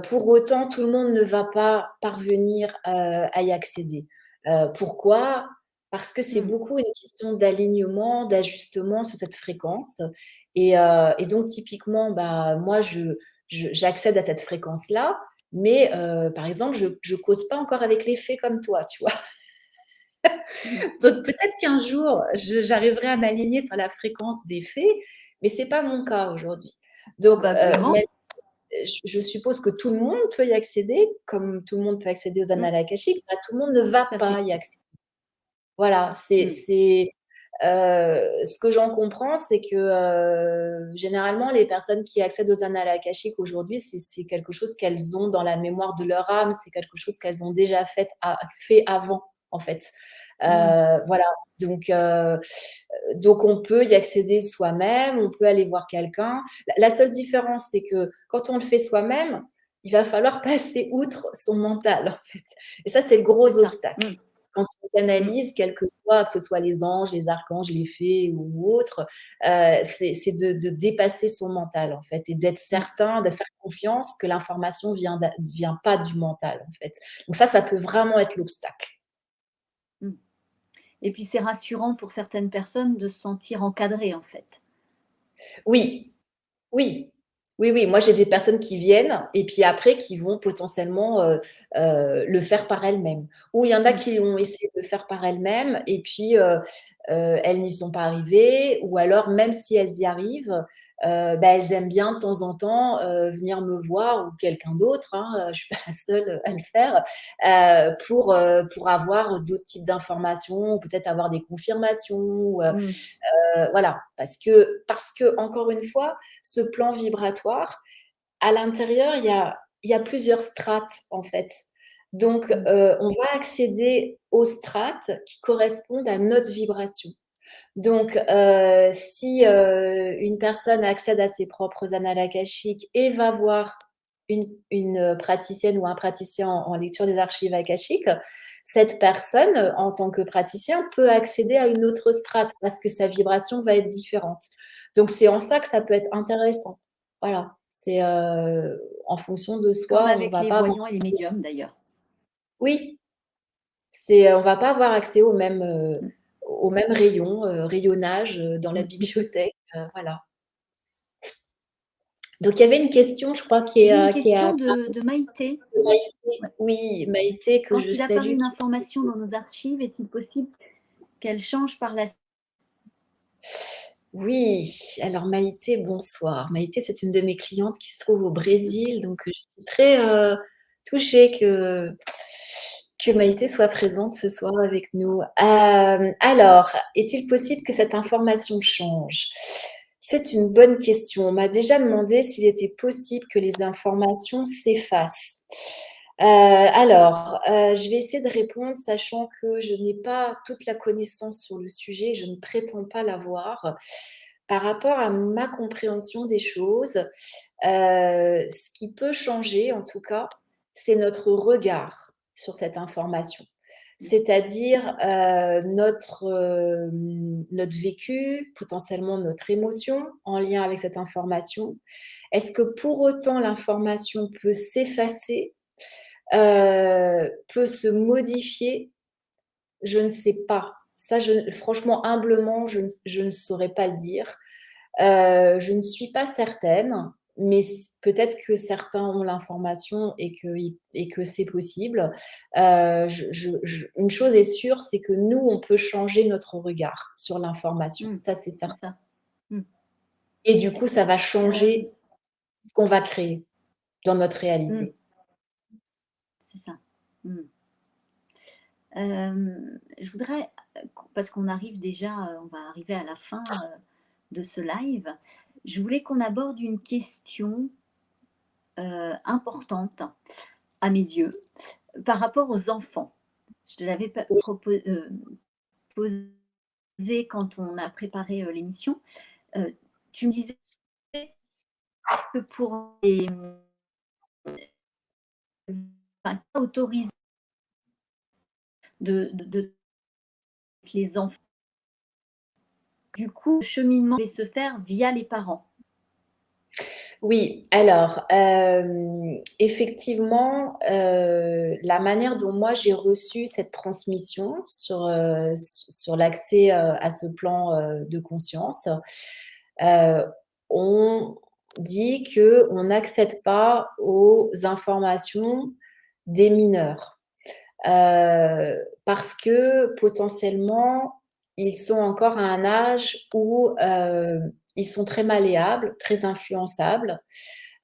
Pour autant, tout le monde ne va pas parvenir, à y accéder. Pourquoi? parce que c'est Mmh. beaucoup une question d'alignement, d'ajustement sur cette fréquence. Et donc, typiquement, bah, moi, j'accède à cette fréquence-là, mais par exemple, je cause pas encore avec les fées comme toi, tu vois. Mmh. Donc, peut-être qu'un jour, j'arriverai à m'aligner sur la fréquence des fées, mais c'est pas mon cas aujourd'hui. Donc, Probablement. mais je suppose que tout le monde peut y accéder, comme tout le monde peut accéder aux Mmh. annales akashiques, bah, tout le monde ne va Tout à pas fait. y accéder. Voilà, Mmh. ce que j'en comprends, c'est que, généralement, les personnes qui accèdent aux annales akashiques aujourd'hui, c'est quelque chose qu'elles ont dans la mémoire de leur âme, c'est quelque chose qu'elles ont déjà fait avant, en fait. Mmh. Voilà, donc on peut y accéder soi-même, on peut aller voir quelqu'un. La seule différence, c'est que quand on le fait soi-même, il va falloir passer outre son mental, en fait. Et ça, c'est le C'est gros ça. obstacle. Mmh. Quand on Mmh. canalise, que ce soit les anges, les archanges, les fées ou autres, c'est de dépasser son mental, en fait, et d'être Mmh. certain, de faire confiance que l'information vient pas du mental, en fait. Donc ça peut vraiment être l'obstacle. Mmh. Et puis c'est rassurant pour certaines personnes de se sentir encadrées, en fait. Oui, oui. Oui, oui, moi j'ai des personnes qui viennent et puis après qui vont potentiellement, le faire par elles-mêmes. Ou il y en a Mmh. qui ont essayé de le faire par elles-mêmes et puis, elles n'y sont pas arrivées, ou alors même si elles y arrivent, bah, elles aiment bien de temps en temps, venir me voir, ou quelqu'un d'autre, hein, je suis pas la seule à le faire, pour avoir d'autres types d'informations, ou peut-être avoir des confirmations, Mmh. voilà, parce que encore une fois, ce plan vibratoire, à l'intérieur, il y a plusieurs strates, en fait. Donc, Mmh. on va accéder aux strates qui correspondent à notre vibration. Donc, si, une personne accède à ses propres annales akashiques et va voir une praticienne ou un praticien en lecture des archives akashiques, cette personne, en tant que praticien, peut accéder à une autre strate parce que sa vibration va être différente. Donc c'est en ça que ça peut être intéressant. Voilà, c'est, en fonction de Comme soi, on avec va les pas avoir, voyants et les médiums, d'ailleurs. oui, on va pas avoir accès Mmh. au même rayon, rayonnage, dans la Mmh. bibliothèque, voilà. Donc il y avait une question, je crois, Il y avait une qui est question de Maïté. de Maïté. Ouais. Oui, Maïté, que je Quand il apparaît salue, une qui information dans nos archives, est-il possible qu'elle change par la suite? oui, alors Maïté, bonsoir. Maïté, c'est une de mes clientes qui se trouve au Brésil, donc je suis très, touchée que Maïté soit présente ce soir avec nous. Alors, est-il possible que cette information change? C'est une bonne question. On m'a déjà demandé s'il était possible que les informations s'effacent. Alors, je vais essayer de répondre, sachant que je n'ai pas toute la connaissance sur le sujet, je ne prétends pas l'avoir. Par rapport à ma compréhension des choses, ce qui peut changer, en tout cas, c'est notre regard sur cette information. C'est-à-dire, notre vécu, potentiellement notre émotion en lien avec cette information. Est-ce que pour autant l'information peut s'effacer, peut se modifier? Je ne sais pas. Ça, franchement, humblement, je ne saurais pas le dire. Je ne suis pas certaine, mais peut-être que certains ont l'information et que c'est possible. Une chose est sûre, c'est que nous, on peut changer notre regard sur l'information. Mmh. Ça, c'est C'est certain. ça. Mmh. Et du coup, ça va Hem, changer ce qu'on va créer dans notre mmh. réalité. C'est ça. Mmh. Je voudrais, parce qu'on arrive déjà, on va arriver à la fin, de ce live. Je voulais qu'on aborde une question, importante à mes yeux, par rapport aux enfants. Je te l'avais Oui. posée quand on a préparé, l'émission. Heu, Tu me disais que pour les, enfin, pas autorisé de les enfants. Du coup, le cheminement devait se faire via les parents. Oui, alors, effectivement, la manière dont moi j'ai reçu cette transmission sur l'accès, à ce plan, de conscience, heu, on dit qu'on n'accède pas aux informations des mineurs, parce que potentiellement, ils sont encore à un âge où, ils sont très malléables, très influençables.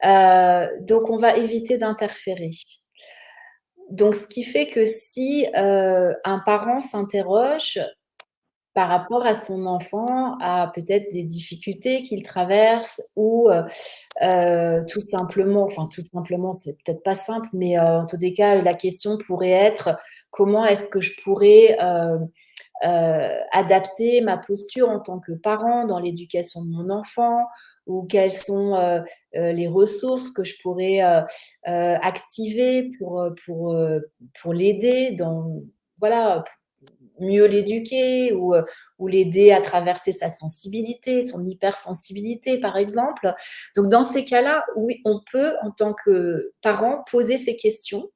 Donc on va éviter d'interférer. Donc ce qui fait que si, un parent s'interroge par rapport à son enfant, à peut-être des difficultés qu'il traverse ou, tout simplement, c'est peut-être pas simple, mais, en tous des cas, la question pourrait être: «Comment est-ce que je pourrais, adapter ma posture en tant que parent dans l'éducation de mon enfant ou quelles sont, les ressources que je pourrais, activer pour l'aider dans voilà, mieux l'éduquer ou l'aider à traverser sa sensibilité, son hypersensibilité, par exemple. Donc dans ces cas-là, oui, on peut, en tant que parent, poser ces questions,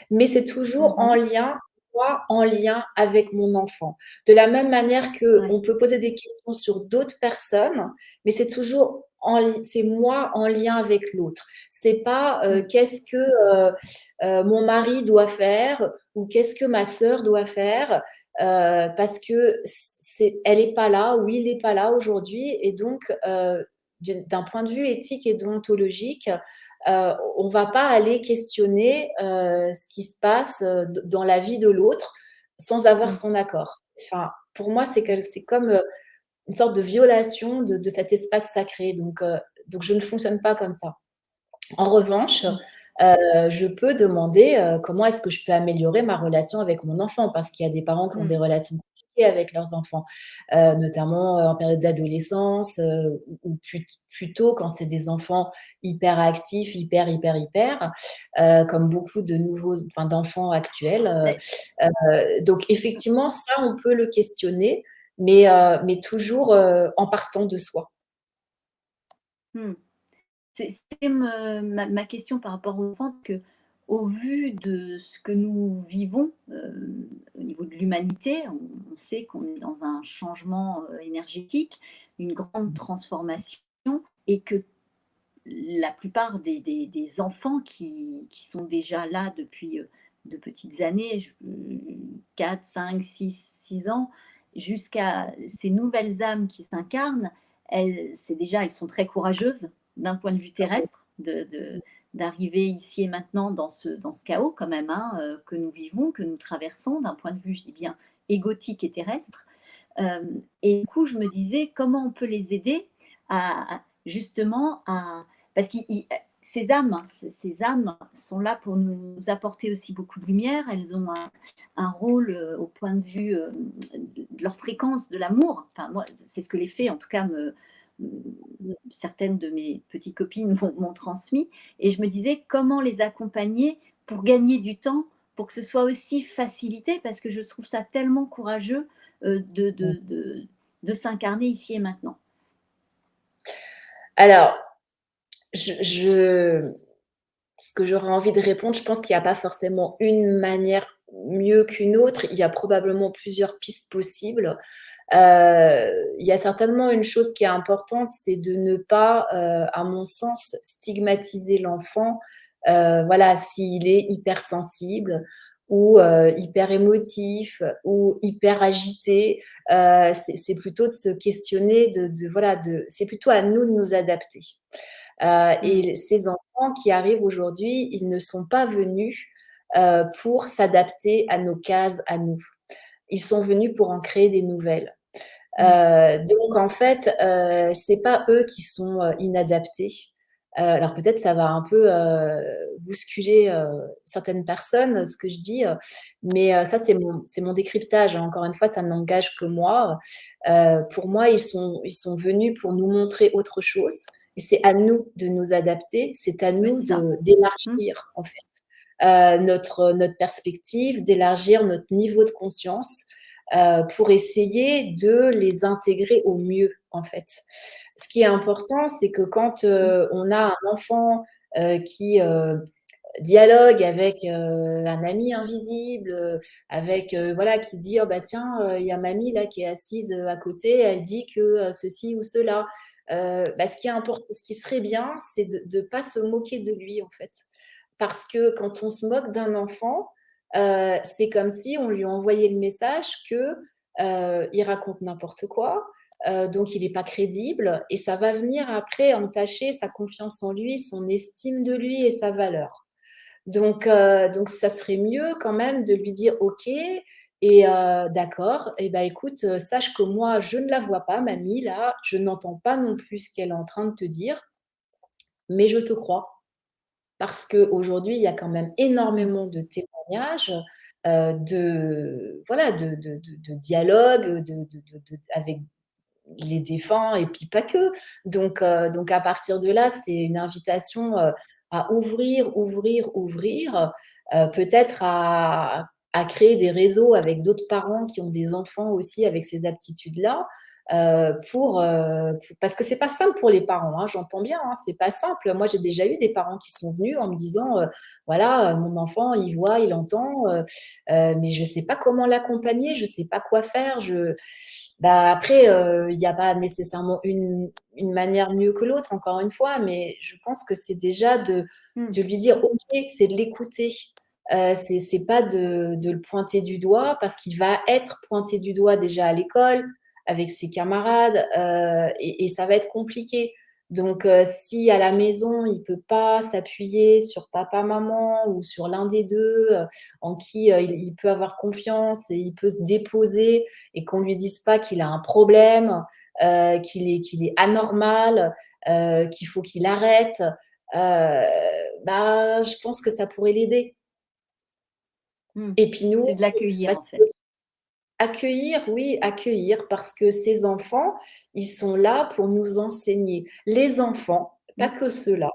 mais c'est toujours en Mhm. lien, moi, en lien avec mon enfant. De la même manière Ouais. qu'on peut poser des questions sur d'autres personnes, mais c'est toujours c'est moi en lien avec l'autre. C'est pas, Mm. qu'est-ce que, mon mari doit faire ou qu'est-ce que ma sœur doit faire, parce que elle est pas là ou il est pas là aujourd'hui et donc, d'un point de vue éthique et déontologique, on va pas aller questionner, ce qui se passe, dans la vie de l'autre sans avoir Mm. son accord. Enfin, pour moi, Mm. c'est comme, une sorte de violation de cet espace sacré, donc je ne fonctionne pas comme ça. En revanche, Mm. je peux demander, comment est-ce que je peux améliorer ma relation avec mon enfant? Parce qu'il y a des parents qui ont Mm. des relations compliquées avec leurs enfants, notamment, en période d'adolescence, ou plutôt quand c'est des enfants hyperactifs, hyper, comme beaucoup de nouveaux enfin d'enfants actuels, Mais- donc effectivement ça on peut le questionner, mais toujours, en partant de soi. mm. C'était ma question par rapport aux enfants, parce que au vu de ce que nous vivons au niveau de l'humanité, on sait qu'on est dans un changement énergétique, une grande transformation, et que la plupart des enfants qui sont déjà là depuis de petites années, 4, 5, 6 ans, jusqu'à ces nouvelles âmes qui s'incarnent, elles sont très courageuses d'un point de vue terrestre, d'arriver ici et maintenant dans ce chaos quand même, hein, que nous vivons, que nous traversons, d'un point de vue, je dis bien, égotique et terrestre. Et du coup, je me disais, comment on peut les aider justement à... Parce que ces âmes sont là pour nous apporter aussi beaucoup de lumière. Elles ont un rôle au point de vue de leur fréquence de l'amour. Enfin, moi, c'est ce que les fées, en tout cas, certaines de mes petites copines m'ont transmis. Et je me disais, comment les accompagner pour gagner du temps, pour que ce soit aussi facilité, parce que je trouve ça tellement courageux euh, de, de, de, de s'incarner ici et maintenant. Alors, je ce que j'aurais envie de répondre, je pense qu'il y a pas forcément une manière mieux qu'une autre. Il y a probablement plusieurs pistes possibles. Il y a certainement une chose qui est importante, c'est de ne pas, à mon sens, stigmatiser l'enfant, voilà, s'il est hypersensible ou, hyper émotif ou hyper agité. C'est plutôt de se questionner de voilà, c'est plutôt à nous de nous adapter. Mm. Et ces enfants qui arrivent aujourd'hui, ils ne sont pas venus, pour s'adapter à nos cases à nous. Ils sont venus pour en créer des nouvelles. Mm. Donc en fait, c'est pas eux qui sont, inadaptés. Alors peut-être ça va un peu, bousculer, certaines personnes, ce que je dis, mais ça c'est mon décryptage, hein. Encore une fois, ça n'engage que moi. Pour moi, ils sont venus pour nous montrer autre chose et c'est à nous de nous adapter, c'est à Oui, nous c'est ça. de Mm. d'élargir en fait, notre perspective, d'élargir notre niveau de conscience, pour essayer de les intégrer au mieux, en fait. Ce qui est important, c'est que quand on a un enfant qui dialogue avec un ami invisible, avec voilà, qui dit oh bah tiens, il y a mamie là qui est assise à côté, elle dit que ceci ou cela. Bah, ce qui est important, ce qui serait bien, c'est de ne pas se moquer de lui en fait, parce que quand on se moque d'un enfant, c'est comme si on lui envoyait le message que il raconte n'importe quoi. Donc il n'est pas crédible et ça va venir après entacher sa confiance en lui, son estime de lui et sa valeur. Donc ça serait mieux quand même de lui dire OK et d'accord, et ben écoute, sache que moi je ne la vois pas mamie là, je n'entends pas non plus ce qu'elle est en train de te dire, mais je te crois. Parce qu'aujourd'hui, il y a quand même Mmh. énormément de témoignages, de voilà, de dialogues, avec les défunts et puis pas que. Donc à partir de là, c'est une invitation, à ouvrir, ouvrir, ouvrir, peut-être à créer des réseaux avec d'autres parents qui ont des enfants aussi avec ces aptitudes-là, parce que c'est pas simple pour les parents, hein, j'entends bien, hein, c'est pas simple. Moi, j'ai déjà eu des parents qui sont venus en me disant, voilà, mon enfant, il voit, il entend, mais je sais pas comment l'accompagner, je sais pas quoi faire, bah, après, il y a pas nécessairement une manière mieux que l'autre, encore une fois, mais je pense que c'est déjà Mmh. de lui dire: «OK», c'est de l'écouter. C'est pas de le pointer du doigt parce qu'il va être pointé du doigt déjà à l'école, avec ses camarades, et ça va être compliqué. Donc si à la maison, il peut pas s'appuyer sur papa, maman ou sur l'un des 2, en qui, il peut avoir confiance et il peut se déposer et qu'on lui dise pas qu'il a un problème, qu'il est anormal, qu'il faut qu'il arrête, bah, je pense que ça pourrait l'aider. Mmh. Et puis nous C'est de aussi, l'accueillir, bah, en fait. accueillir, oui, accueillir parce que ces enfants, ils sont là pour nous enseigner. Les enfants, pas Mmh. que ceux-là,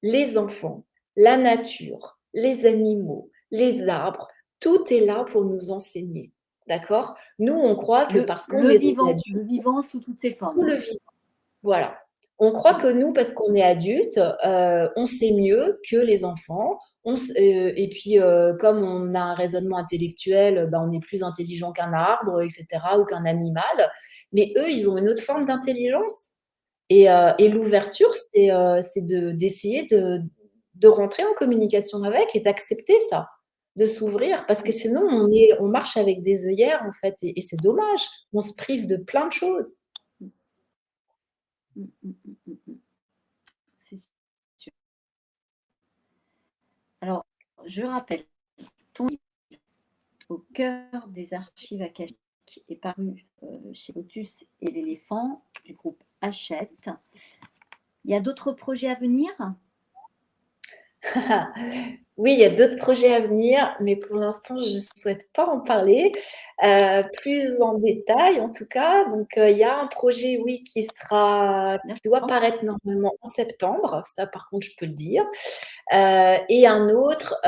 les enfants, la nature, les animaux, les arbres, tout est là pour nous enseigner. D'accord? Nous, on croit que parce qu'on est des adultes, Le vivant sous toutes ses tout formes. le vit. Voilà. On croit Mmh. que nous, parce qu'on est adulte, on sait mieux que les enfants. Et puis, comme on a un raisonnement intellectuel, bah, on est plus intelligent qu'un arbre, et cetera, ou qu'un animal. Mais eux, ils ont une autre forme d'intelligence. Et l'ouverture, d'essayer de rentrer en communication avec et d'accepter ça, de s'ouvrir. Parce que Mmh. sinon, on marche avec des œillères, en fait, et c'est dommage. On se prive de plein de choses. Mmh. Mmh, mmh, mmh, mmh, mmh. C'est sûr. Alors, je rappelle, ton livre «Au cœur des archives akashiques» est paru, chez Lotus et l'éléphant du groupe Hachette. Il y a d'autres projets à venir? Oui, il y a d'autres projets à venir, mais pour l'instant, je ne souhaite pas en parler, plus en détail en tout cas. Donc, il y a un projet, oui, qui doit D'accord. paraître normalement en septembre, ça par contre, je peux le dire. Et un autre,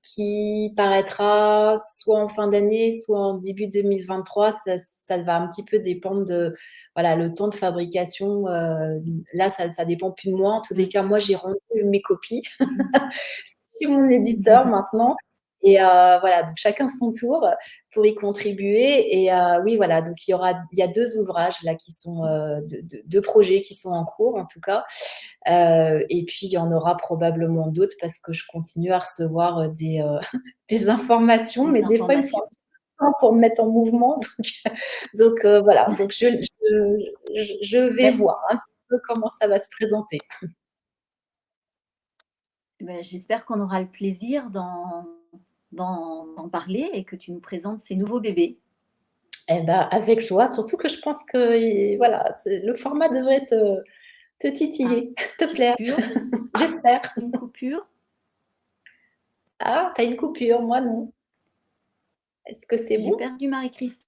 qui paraîtra soit en fin d'année, soit en début 2023. Ça va un petit peu dépendre de, voilà, le temps de fabrication, là, ça dépend plus de moi. En tous les Mmh. cas, moi, j'ai rendu mes copies Mmh. chez mon éditeur maintenant. Et voilà, donc chacun son tour pour y contribuer. Et oui, voilà, donc il y a 2 ouvrages là qui sont, 2 projets qui sont en cours en tout cas. Et puis il y en aura probablement d'autres parce que je continue à recevoir, des informations, Des mais des fois il me faut informations. un petit peu de temps pour me mettre en mouvement. Donc voilà, donc je vais Beh, voir un petit peu comment ça va se présenter. j'espère qu'on aura le plaisir d'en parler et que tu nous présentes ces nouveaux bébés. Eh ben, avec joie, surtout que je pense que, voilà, le format devrait te Ah, titiller, te j'ai plaire. coupure, J'espère. une coupure. Ah, t'as une coupure, moi non. Est-ce que c'est J'ai bon? perdu Marie-Christine.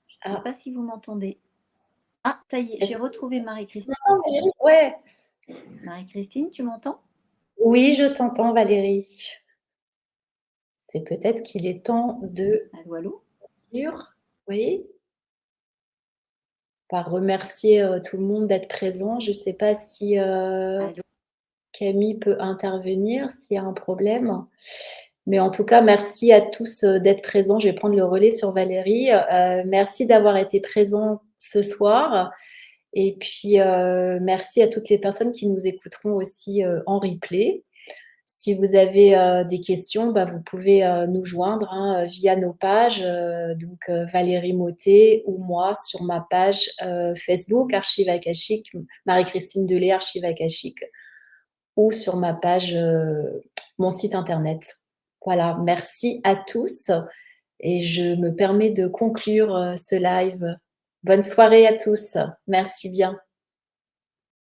Je ne sais Ah, pas si vous m'entendez. Ah, ça y est, est-ce j'ai que retrouvé tu Marie-Christine. m'entends, Valérie? Ouais. Marie-Christine, tu m'entends? Oui, je t'entends, Valérie. C'est peut-être qu'il est temps de Allô, allô? conclure. Oui? Enfin, remercier tout le monde d'être présent. Je ne sais pas si Allô? Camille peut intervenir, s'il y a un problème. Mais en tout cas, merci à tous d'être présents. Je vais prendre le relais sur Valérie. Merci d'avoir été présents ce soir. Et puis, merci à toutes les personnes qui nous écouteront aussi en replay. Si vous avez des questions, bah, vous pouvez nous joindre via nos pages, donc Valérie Mottet ou moi sur ma page Facebook Archives Akashiques, Marie-Christine Delay Archives Akashiques, ou sur ma page, mon site internet. Voilà, merci à tous et je me permets de conclure ce live. Bonne soirée à tous. Merci bien.